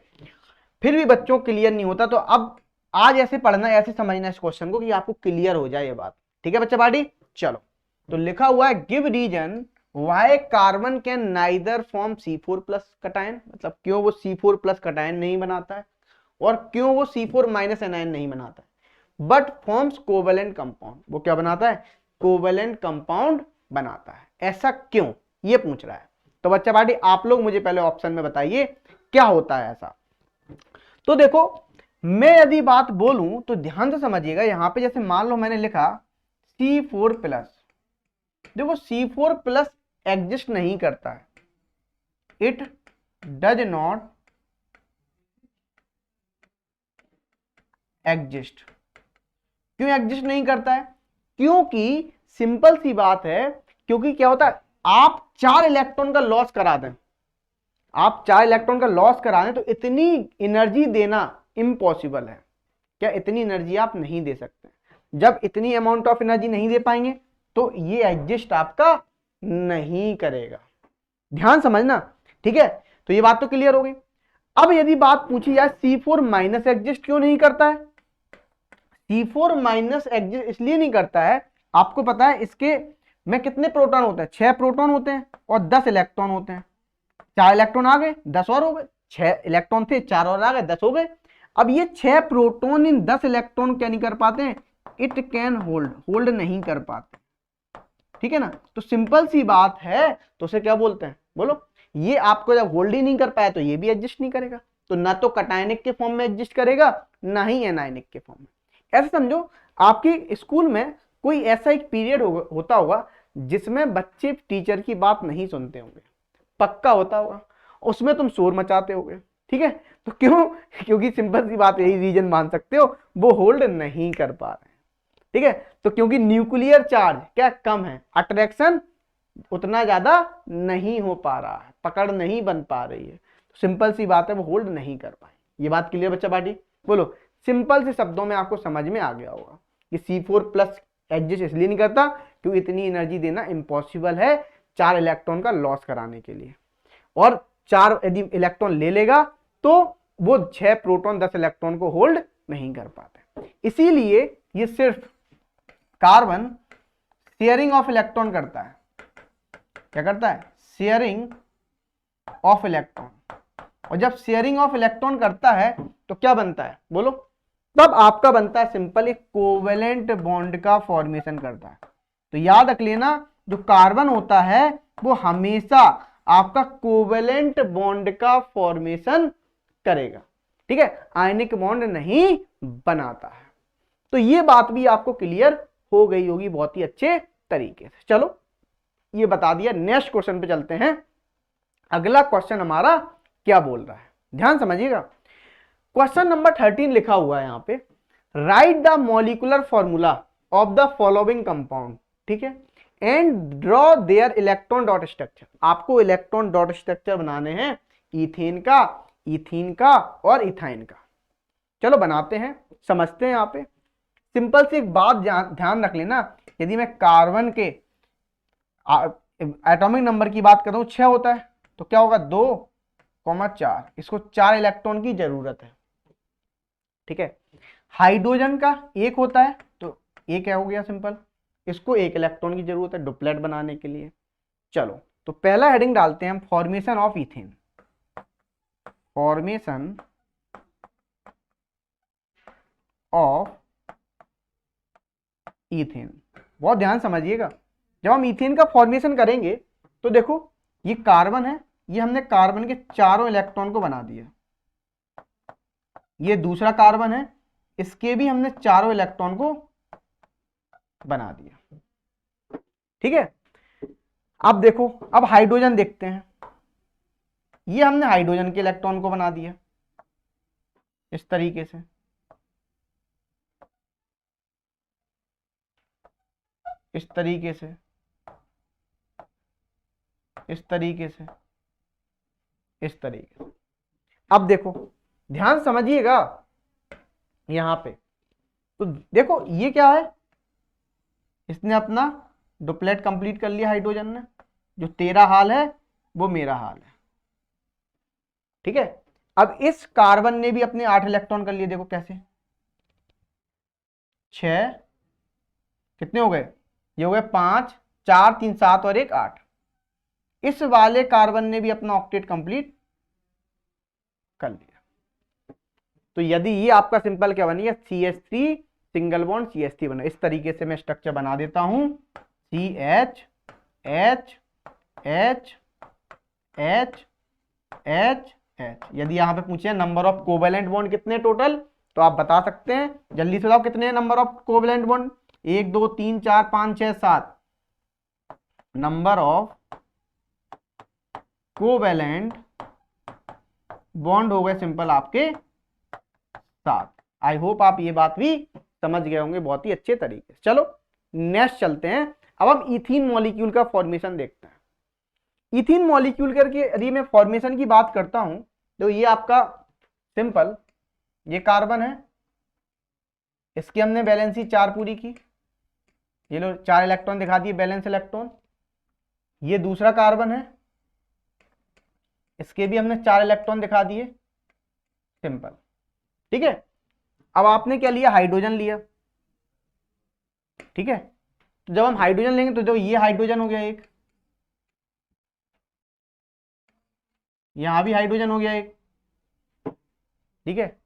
फिर भी बच्चों क्लियर नहीं होता, तो अब आज ऐसे पढ़ना ऐसे समझना इस क्वेश्चन को कि आपको क्लियर हो जाए ये बात, ठीक है बच्चा पार्टी। चलो तो लिखा हुआ है give reason why carbon can neither form C4+ cation, मतलब क्यों वो C4+ कटायन नहीं बनाता है, और क्यों वो C4- एनायन नहीं बनाता है, बट फॉर्म्स कोवेलेंट कंपाउंड, वो क्या बनाता है, कोवेलेंट कंपाउंड बनाता है, ऐसा क्यों, ये पूछ रहा है। तो बच्चा पार्टी आप लोग मुझे पहले ऑप्शन में बताइए क्या होता है ऐसा। तो देखो मैं यदि बात बोलूं तो ध्यान से समझिएगा, यहां पे जैसे मान लो मैंने लिखा C4+, देखो C4+ एग्जिस्ट नहीं करता है, इट डज नॉट एग्जिस्ट। क्यों एग्जिस्ट नहीं करता है? क्योंकि सिंपल सी बात है, क्योंकि क्या होता है, आप 4 इलेक्ट्रॉन का लॉस करा दें, आप 4 इलेक्ट्रॉन का लॉस करा दें तो इतनी एनर्जी देना इम्पॉसिबल है। क्या इतनी एनर्जी आप नहीं दे सकते? जब इतनी अमाउंट ऑफ एनर्जी नहीं दे पाएंगे तो ये एग्जिस्ट आपका नहीं करेगा। ध्यान समझना, ठीक है? तो ये बात तो क्लियर हो गई। अब यदि बात पूछी जाए C4 माइनस एग्जिस्ट क्यों नहीं करता है? C4 माइनस एग्जिस्ट इसलिए नहीं करता है, आपको पता है इसके में कितने प्रोटॉन होते हैं? 6 प्रोटॉन होते हैं और 10 इलेक्ट्रॉन होते हैं। 4 इलेक्ट्रॉन आ गए, 10 और हो गए। 6 इलेक्ट्रॉन थे, 4 और आ गए, 10 हो गए। अब ये 6 प्रोटॉन इन 10 इलेक्ट्रॉन क्या नहीं कर पाते हैं? इट कैन होल्ड नहीं कर पाते, ठीक है ना? तो सिंपल सी बात है, तो उसे क्या बोलते हैं? बोलो। ये आपको जब होल्ड ही नहीं कर पाया तो ये भी एडजस्ट नहीं करेगा, तो ना तो कटायनिक के फॉर्म में एडजस्ट करेगा, ना ही एनायनिक के फॉर्म में। ऐसे समझो, आपके स्कूल में कोई ऐसा एक पीरियड होता होगा जिसमें बच्चे टीचर की बात नहीं सुनते होंगे, पक्का होता होगा, उसमें तुम शोर मचाते होगे, ठीक है? तो क्यों? क्योंकि सिंपल सी बात, यही रीजन मान सकते हो, वो होल्ड नहीं कर पा रहे हैं, ठीक है? तो क्योंकि न्यूक्लियर चार्ज क्या कम है, अट्रैक्शन उतना ज्यादा नहीं हो पा रहा है, पकड़ नहीं बन पा रही है, तो सिंपल सी बात है वो होल्ड नहीं कर पाए। ये बात क्लियर बच्चा पार्टी? बोलो। सिंपल से शब्दों में आपको समझ में आ गया होगा कि C4 प्लस एडजस्ट इसलिए नहीं करता क्योंकि इतनी एनर्जी देना इम्पॉसिबल है 4 इलेक्ट्रॉन का लॉस कराने के लिए, और 4 यदि इलेक्ट्रॉन ले लेगा तो वो 6 प्रोटॉन 10 इलेक्ट्रॉन को होल्ड नहीं कर पाते। इसीलिए ये सिर्फ कार्बन शेयरिंग ऑफ इलेक्ट्रॉन करता है। क्या करता है? Sharing of electron. और जब शेयरिंग ऑफ इलेक्ट्रॉन करता है तो क्या बनता है? बोलो। तब आपका बनता है सिंपल एक कोवेलेंट बॉन्ड का फॉर्मेशन करता है। तो याद रख लेना, जो कार्बन होता है वो हमेशा आपका कोवेलेंट बॉन्ड का फॉर्मेशन करेगा, ठीक है? आयनिक बॉन्ड नहीं बनाता है। तो ये बात भी आपको क्लियर हो गई होगी बहुत ही अच्छे तरीके से। चलो, ये बता दिया। नेक्स्ट क्वेश्चन पे चलते हैं। अगला क्वेश्चन हमारा क्या बोल रहा है, ध्यान समझिएगा। क्वेश्चन नंबर 13 लिखा हुआ है यहां पे, right the molecular formula of the following compound, ठीक है, and draw there electron dot structure. आपको इलेक्ट्रॉन डॉट स्ट्रक्चर बनाने हैं ईथेन का, इथीन का और इथाइन का। चलो बनाते हैं, समझते हैं। यहाँ पे सिंपल सी एक बात ध्यान रख लेना, यदि मैं कार्बन के एटॉमिक नंबर की बात करूं 6 होता है, तो क्या होगा? 2,4। इसको 4 इलेक्ट्रॉन की जरूरत है, ठीक है? हाइड्रोजन का 1 होता है, तो ये क्या हो गया? सिंपल, इसको 1 इलेक्ट्रॉन की जरूरत है डुप्लेट बनाने के लिए। चलो, तो पहला हेडिंग डालते हैं हम, formation of ethane. Formation of ethane. बहुत ध्यान समझिएगा, जब हम इथेन का फॉर्मेशन करेंगे तो देखो, ये कार्बन है, ये हमने कार्बन के चारों इलेक्ट्रॉन को बना दिया। ये दूसरा कार्बन है, इसके भी हमने चारों इलेक्ट्रॉन को बना दिया, ठीक है? अब देखो, अब हाइड्रोजन देखते हैं। ये हमने हाइड्रोजन के इलेक्ट्रॉन को बना दिया इस तरीके से, इस तरीके से, इस तरीके से, इस तरीके से। अब देखो, ध्यान समझिएगा यहां पे, तो देखो ये क्या है, इसने अपना डुप्लेट कंप्लीट कर लिया हाइड्रोजन ने। जो तेरा हाल है वो मेरा हाल है, ठीक है? अब इस कार्बन ने भी अपने 8 इलेक्ट्रॉन कर लिए। देखो कैसे, 6 कितने हो गए? ये हो गए 5, 4, 3, 7 और 1, 8। इस वाले कार्बन ने भी अपना ऑक्टेट कंप्लीट कर लिया। तो यदि ये आपका सिंपल क्या बनेगा? CH3 सिंगल बॉन्ड CH3 बना। इस तरीके से मैं स्ट्रक्चर बना देता हूं, CH H H H H H। यदि यहां पे पूछे नंबर ऑफ कोवेलेंट बॉन्ड कितने टोटल, तो आप बता सकते हैं, जल्दी से बताओ कितने number of covalent bond? 1 2 3 4 5 6 7। Number of covalent bond हो गए सिंपल आपके 7। आई होप आप ये बात भी समझ गए होंगे बहुत ही अच्छे तरीके से। चलो नेक्स्ट चलते हैं। अब हम इथीन मॉलिक्यूल का फॉर्मेशन देखते हैं। इथीन मॉलिक्यूल करके यदि मैं फॉर्मेशन की बात करता हूं तो ये आपका सिंपल, ये कार्बन है, इसकी हमने वैलेंसी 4 पूरी की, ये लो 4 इलेक्ट्रॉन दिखा दिए वैलेंस इलेक्ट्रॉन। ये दूसरा कार्बन है, इसके भी हमने 4 इलेक्ट्रॉन दिखा दिए, सिंपल। ठीक है, अब आपने क्या लिया, हाइड्रोजन लिया। ठीक है, तो जब हम हाइड्रोजन लेंगे तो जो ये हाइड्रोजन हो गया एक, यहां भी हाइड्रोजन हो गया एक, ठीक है,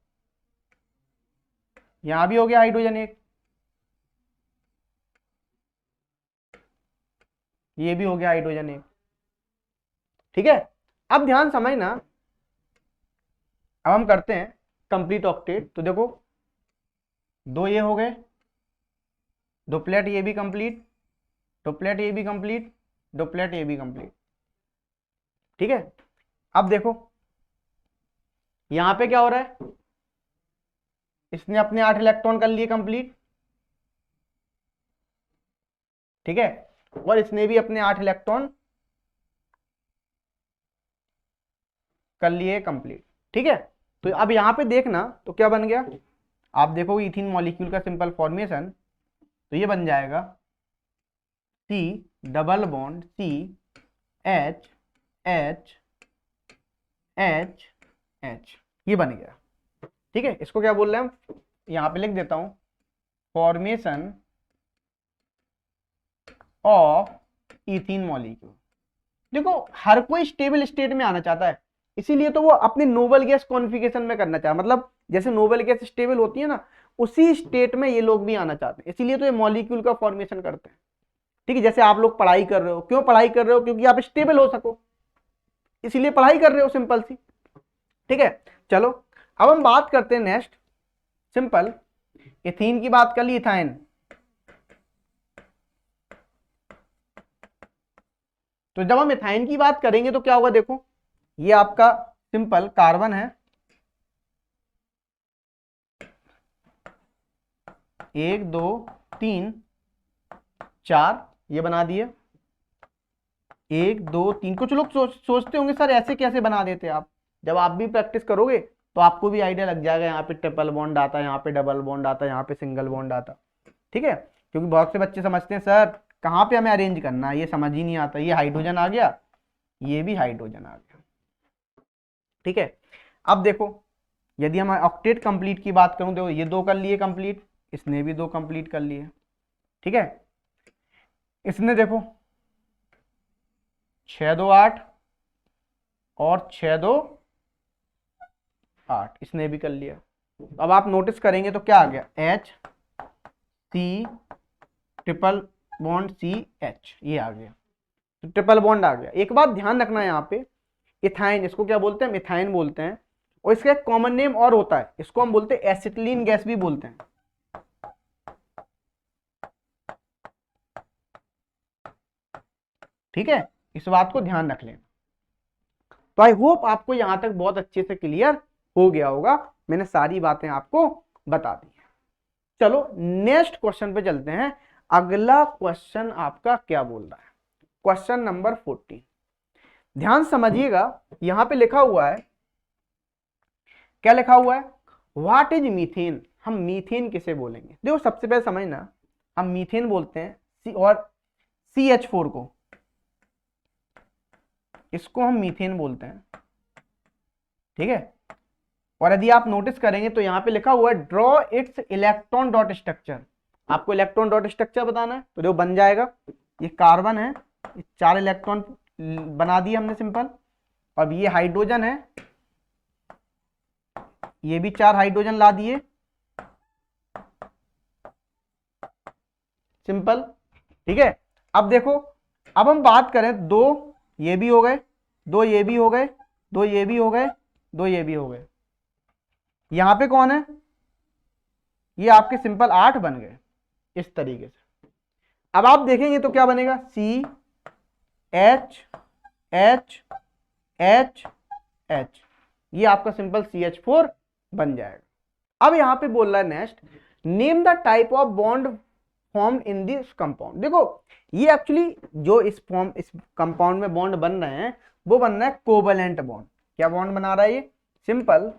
यहां भी हो गया हाइड्रोजन एक, ये भी हो गया हाइड्रोजन एक। ठीक है, अब ध्यान समझना, अब हम करते हैं कंप्लीट ऑक्टेट। तो देखो 2 ये हो गए, 2 प्लेट ये भी कंप्लीट, 2 प्लेट ये भी कंप्लीट, 2 प्लेट ये भी कंप्लीट। ठीक है, अब देखो यहां पे क्या हो रहा है, इसने अपने 8 इलेक्ट्रॉन कर लिए कंप्लीट। ठीक है, और इसने भी अपने 8 इलेक्ट्रॉन कर लिए कंप्लीट। ठीक है, तो अब यहां पे देखना तो क्या बन गया, आप देखो इथीन मॉलिक्यूल का सिंपल फॉर्मेशन, तो ये बन जाएगा C double bond C H H H H, ये बन गया। ठीक है, इसको क्या बोल रहे हैं हम, यहां पे लिख देता हूं, फॉर्मेशन ऑफ इथीन मॉलिक्यूल। देखो हर कोई स्टेबल स्टेट में आना चाहता है, इसीलिए तो वो अपने नोबल गैस कॉन्फ़िगरेशन में करना चाहे, मतलब जैसे नोबल गैस स्टेबल होती है ना, उसी स्टेट में ये लोग भी आना चाहते हैं, इसीलिए तो ये मॉलिक्यूल का फॉर्मेशन करते हैं। ठीक है, जैसे आप लोग पढ़ाई कर रहे हो, क्यों पढ़ाई कर रहे हो, क्योंकि आप स्टेबल हो सको, इसीलिए पढ़ाई कर रहे हो, सिंपल सी। ठीक है, चलो अब हम बात करते हैं नेक्स्ट, सिंपल इथीन की बात कर ली, इथाइन। तो जब हम इथाइन की बात करेंगे तो क्या होगा, देखो ये आपका सिंपल कार्बन है, 1 2 3 4, ये बना दिए 1 2 3। कुछ लोग सोचते होंगे सर ऐसे कैसे बना देते आप, जब आप भी प्रैक्टिस करोगे तो आपको भी आइडिया लग जाएगा, यहाँ पे ट्रिपल बॉन्ड आता है, यहाँ पे डबल बॉन्ड आता है, यहाँ पे सिंगल बॉन्ड आता है। ठीक है, क्योंकि बहुत से बच्चे समझते हैं सर कहाँ पे हमें अरेंज करना है, ये समझ ही नहीं आता, ये हाइड्रोजन आ गया, ये भी हाइड्रोजन आ गया। ठीक है, अब देखो यदि हम ऑक्टेट कंप्लीट की बात करूं, देखो ये 2 कर लिए कंप्लीट, इसने भी 2 कंप्लीट कर लिए। ठीक है, इसने देखो 6 2 8 और 6 2 8, इसने भी कर लिया। अब आप नोटिस करेंगे तो क्या आ गया, H C triple bond C H, ये आ गया, तो ट्रिपल बॉन्ड आ गया। एक बात ध्यान रखना है यहाँ पे, इथाइन, इसको क्या बोलते हैं, मिथाइन बोलते हैं, और इसका एक कॉमन नेम और होता है, इसको हम बोलते हैं एसिटिलीन गैस भी बोलते हैं। ठीक है, इस बात को ध्यान रख लेना। तो आई होप आपको यहां तक बहुत अच्छे से क्लियर हो गया होगा, मैंने सारी बातें आपको बता दी है। चलो नेक्स्ट क्वेश्चन पे चलते हैं। अगला क्वेश्चन आपका क्या बोल रहा है, क्वेश्चन नंबर 14। ध्यान समझिएगा, यहां पे लिखा हुआ है, क्या लिखा हुआ है, व्हाट इज मीथेन। हम मीथेन किसे बोलेंगे, देखो सबसे पहले समझना, हम मीथेन बोलते हैं और CH4 को, इसको हम मीथेन बोलते हैं। ठीक है, और यदि आप नोटिस करेंगे तो यहां पे लिखा हुआ है draw it's electron dot structure, आपको इलेक्ट्रॉन डॉट स्ट्रक्चर बताना है, तो जो बन जाएगा, ये कार्बन है, 4 इलेक्ट्रॉन बना दिए हमने सिंपल, अब ये हाइड्रोजन है, ये भी 4 हाइड्रोजन ला दिए सिंपल। ठीक है, अब देखो, अब हम बात करें, 2 ये भी हो गए, 2 ये भी हो गए, 2 ये भी हो गए, 2 ये भी हो गए, यहां पे कौन है, ये आपके सिंपल 8 बन गए इस तरीके से। अब आप देखेंगे तो क्या बनेगा, C H H H H, ये आपका सिंपल CH4 बन जाएगा। अब यहां पे बोल रहा है next, name the type of bond formed in this compound. देखो ये एक्चुअली जो इस कंपाउंड में बॉन्ड बन रहे हैं वो बन रहा है कोवेलेंट बॉन्ड। क्या बॉन्ड बना रहा है ये? सिंपल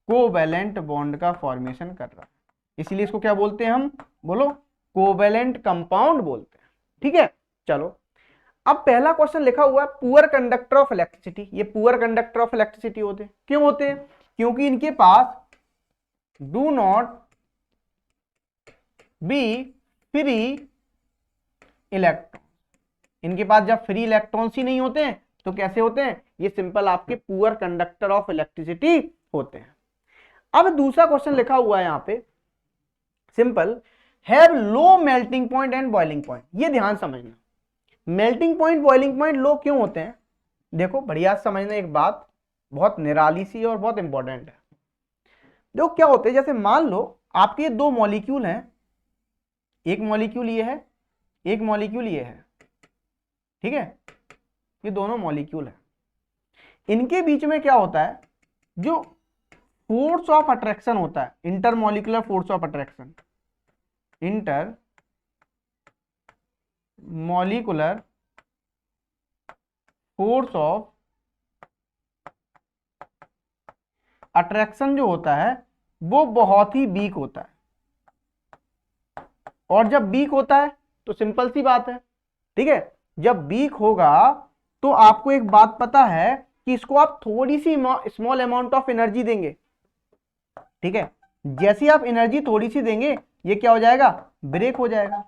कोवेलेंट बॉन्ड का फॉर्मेशन कर रहा है, इसीलिए इसको क्या बोलते हैं हम? बोलो, कोवेलेंट कंपाउंड बोलते हैं। ठीक है, चलो अब पहला क्वेश्चन लिखा हुआ है पुअर कंडक्टर ऑफ इलेक्ट्रिसिटी। ये पुअर कंडक्टर ऑफ इलेक्ट्रिसिटी होते हैं, क्यों होते हैं? क्योंकि इनके पास do not be free electron, इनके पास जब फ्री इलेक्ट्रॉन्स ही नहीं होते हैं तो कैसे होते हैं? ये सिंपल आपके पुअर कंडक्टर ऑफ इलेक्ट्रिसिटी होते हैं। अब दूसरा क्वेश्चन लिखा हुआ है यहां पे simple, have low melting point and boiling point. ये ध्यान समझना, मेल्टिंग पॉइंट बॉइलिंग पॉइंट लो क्यों होते हैं? देखो बढ़िया समझना, एक बात बहुत निराली सी और बहुत इंपॉर्टेंट है। देखो क्या होते हैं, जैसे मान लो आपके दो मॉलिक्यूल हैं, एक मॉलिक्यूल ये है, एक मॉलिक्यूल ये है, ठीक है, ये दोनों मॉलिक्यूल है। इनके बीच में क्या होता है, जो फोर्स ऑफ अट्रैक्शन होता है, intermolecular force of attraction, inter molecular force of attraction जो होता है वो बहुत ही वीक होता है। और जब वीक होता है तो सिंपल सी बात है, ठीक है, जब वीक होगा तो आपको एक बात पता है कि इसको आप थोड़ी C small amount of energy देंगे, ठीक है, जैसी आप एनर्जी थोड़ी सी देंगे ये क्या हो जाएगा? ब्रेक हो जाएगा।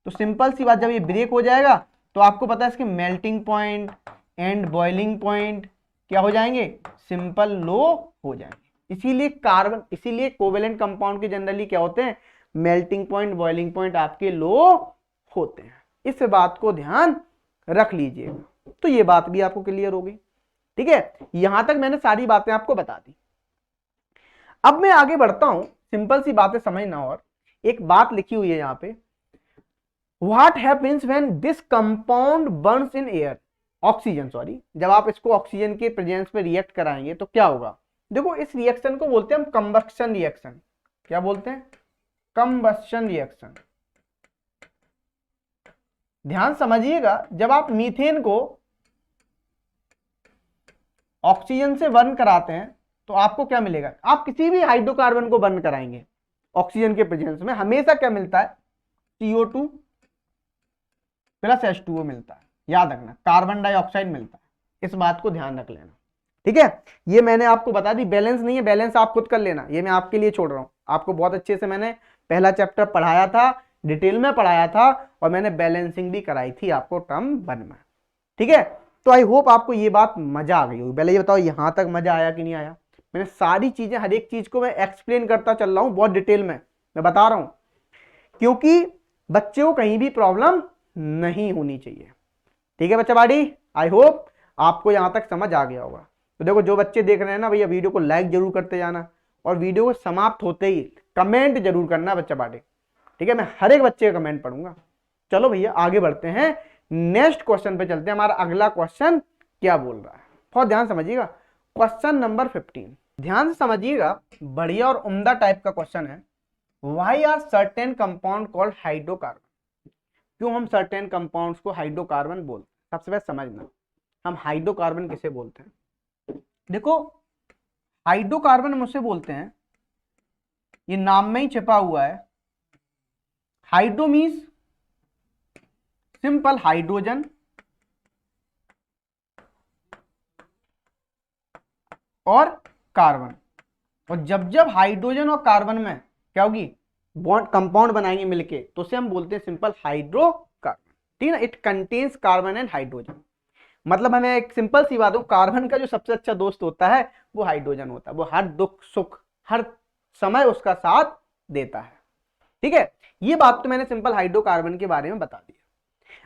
तो सिंपल सी बात, जब ये ब्रेक हो जाएगा तो आपको पता है इसके melting point and boiling point क्या हो जाएंगे? सिंपल लो हो जाएंगे। इसीलिए कोवेलेंट कंपाउंड के जनरली क्या होते हैं? मेल्टिंग पॉइंट बॉइलिंग पॉइंट आपके लो होते हैं। इस बात को ध्यान रख लीजिएगा। तो ये बात भी आपको क्लियर होगी, ठीक है, यहां तक मैंने सारी बातें आपको बता दी। अब मैं आगे बढ़ता हूं, सिंपल सी बातें समझना। और एक बात लिखी हुई है यहां पे, what happens when this compound Burns in air, oxygen, sorry, जब आप इसको ऑक्सीजन के प्रेजेंस में रिएक्ट कराएंगे तो क्या होगा? देखो इस रिएक्शन को बोलते हैं हम कंबस्शन रिएक्शन। क्या बोलते हैं? Combustion reaction. ध्यान समझिएगा, जब आप मीथेन को ऑक्सीजन से बर्न कराते हैं तो आपको क्या मिलेगा? आप किसी भी हाइड्रोकार्बन को बर्न कराएंगे ऑक्सीजन के प्रेजेंस में, हमेशा क्या मिलता है? CO2 प्लस H2O मिलता है। याद रखना, कार्बन डाइऑक्साइड मिलता है, इस बात को ध्यान रख लेना, ठीक है। ये मैंने आपको बता दी, बैलेंस नहीं है, बैलेंस आप खुद कर लेना, ये मैं आपके लिए छोड़ रहा हूं। आपको बहुत अच्छे से मैंने पहला चैप्टर पढ़ाया था, डिटेल में पढ़ाया था, और मैंने बैलेंसिंग भी कराई थी आपको टर्म 1 में, ठीक है। तो आई होप आपको ये बात मजा आ गई होगी। पहले ये बताओ यहां तक मजा आया कि नहीं आया? मैंने सारी चीजें, हर एक चीज को मैं एक्सप्लेन करता चल रहा हूं बहुत डिटेल में, मैं बता रहा हूं, क्योंकि बच्चे को कहीं भी प्रॉब्लम नहीं होनी चाहिए, ठीक है बच्चा बाड़ी। आई होप आपको यहां तक समझ आ गया होगा। तो देखो जो बच्चे देख रहे हैं ना भैया, वीडियो को लाइक जरूर करते जाना, और वीडियो को समाप्त होते ही कमेंट जरूर करना बच्चा बाड़ी, ठीक है, मैं हर एक बच्चे का कमेंट पढ़ूंगा। चलो भैया आगे बढ़ते हैं, नेक्स्ट क्वेश्चन पे चलते हैं। हमारा अगला क्वेश्चन क्या बोल रहा है, बहुत ध्यान समझिएगा। क्वेश्चन नंबर 15, ध्यान से समझिएगा, बढ़िया और उम्दा टाइप का क्वेश्चन है। Why are certain compound called hydrocarbon? क्यों हम सर्टेन कंपाउंड्स को हाइड्रोकार्बन बोलते हैं? सबसे पहले समझना, हम हाइड्रोकार्बन किसे बोलते हैं। देखो हाइड्रोकार्बन मुझसे बोलते हैं, ये नाम में ही छिपा हुआ है। हाइड्रो मीन्स सिंपल हाइड्रोजन, और कार्बन, और जब जब हाइड्रोजन और कार्बन में क्या होगी? बॉन्ड कंपाउंड बनाएंगे मिलके, तो उसे हम बोलते हैं सिंपल हाइड्रोकार्बन, ठीक है ना। It contains carbon and hydrogen. मतलब हमें एक सिंपल सी बात हो, कार्बन का जो सबसे अच्छा दोस्त होता है वो हाइड्रोजन होता है, वो हर दुख सुख हर समय उसका साथ देता है, ठीक है। ये बात तो मैंने सिंपल हाइड्रोकार्बन के बारे में बता दी।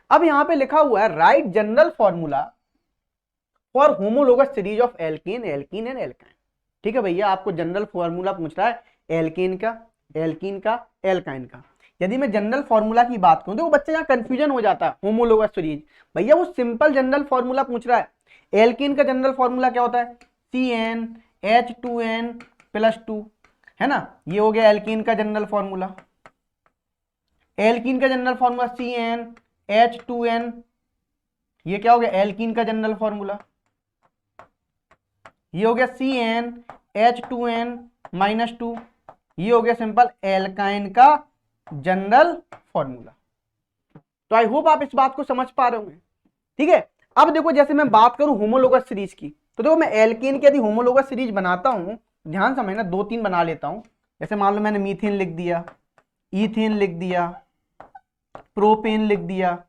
अब यहां पे लिखा हुआ है right general formula for homologous series of alkene, alkene and alkyne, ठीक है भैया। आपको जनरल फॉर्मूला पूछ रहा है एल्कीन का, एल्कीन का, एल्काइन का। यदि मैं जनरल फॉर्मूला की बात करूं तो वो बच्चे यहाँ कंफ्यूजन हो जाता है, होमोलोगस सीरीज, भैया वो सिंपल जनरल फॉर्मूला पूछ रहा है। एल्कीन का जनरल फॉर्मूला क्या होता है? CnH2n +2, है ना। ये हो गया एल्कीन का जनरल फॉर्मूला। एल्कीन का जनरल फॉर्मूला CnH2n, ये क्या हो गया एल्कीन का जनरल फॉर्मूला। ये हो गया CnH2n-2, ये हो गया सिंपल एल्काइन का जनरल फॉर्मूला। तो आई होप आप इस बात को समझ पा रहे होंगे, ठीक है। अब देखो जैसे मैं बात करूं होमोलोगस सीरीज की, तो देखो मैं एल्केन की यदि होमोलोगस सीरीज बनाता हूं, ध्यान समझना, 2-3 बना लेता हूं। जैसे मान लो मैंने मीथेन लिख दिया, ईथेन लिख दिया, प्रोपेन लिख दिया,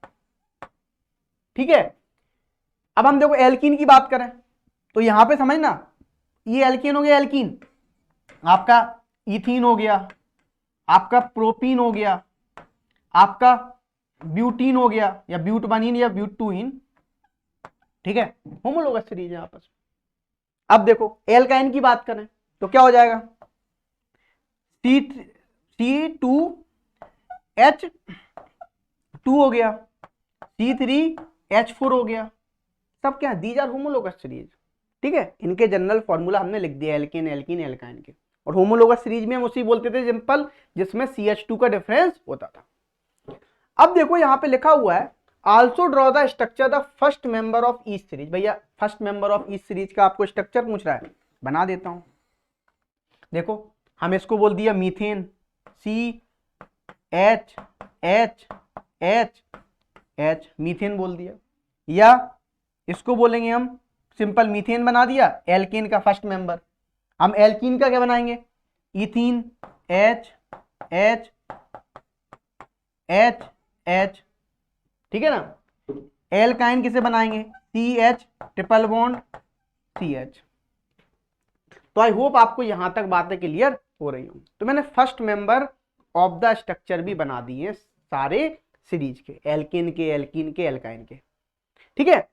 ठीक है। अब हम देखो एल्कीन की बात करें तो यहां पे समझना, ये एल्कीन हो गया, एल्कीन आपका इथीन हो गया, आपका प्रोपीन हो गया, आपका ब्यूटीन हो गया, या ब्यूटबानीन या ब्यूटूइन, ठीक है। होमोलोगस सीरीज है आपस में। अब देखो एल्काइन की बात करें तो क्या हो जाएगा, C2H2 हो गया, C3H4 हो गया, सब क्या, दीज आर होमोलोगस सीरीज, ठीक है। इनके जनरल फॉर्मूला हमने लिख दिया एल्केन एल्कीन एल्काइन के। और होमोलोगस सीरीज में हम उसी बोलते थे सिंपल, जिसमें CH2 का डिफरेंस होता था। अब देखो यहां पे लिखा हुआ है also draw the structure the first member of each series. भैया first member of each series का आपको स्ट्रक्चर पूछ रहा है, बना देता हूं। देखो हम इसको बोल दिया मीथेन, CH मीथेन बोल दिया, या इसको बोलेंगे हम सिंपल मीथेन बना दिया, एल्केन का फर्स्ट मेंबर। हम एल्कीन का क्या बनाएंगे, इथीन, H, ठीक है ना। एल्काइन किसे बनाएंगे, CH ट्रिपल बॉन्ड CH। तो आई होप आपको यहां तक बातें क्लियर हो रही हूं। तो मैंने first member of the structure भी बना दिए सारे सीरीज के, एल्केन के, एल्कीन के, एल्काइन के, ठीक है।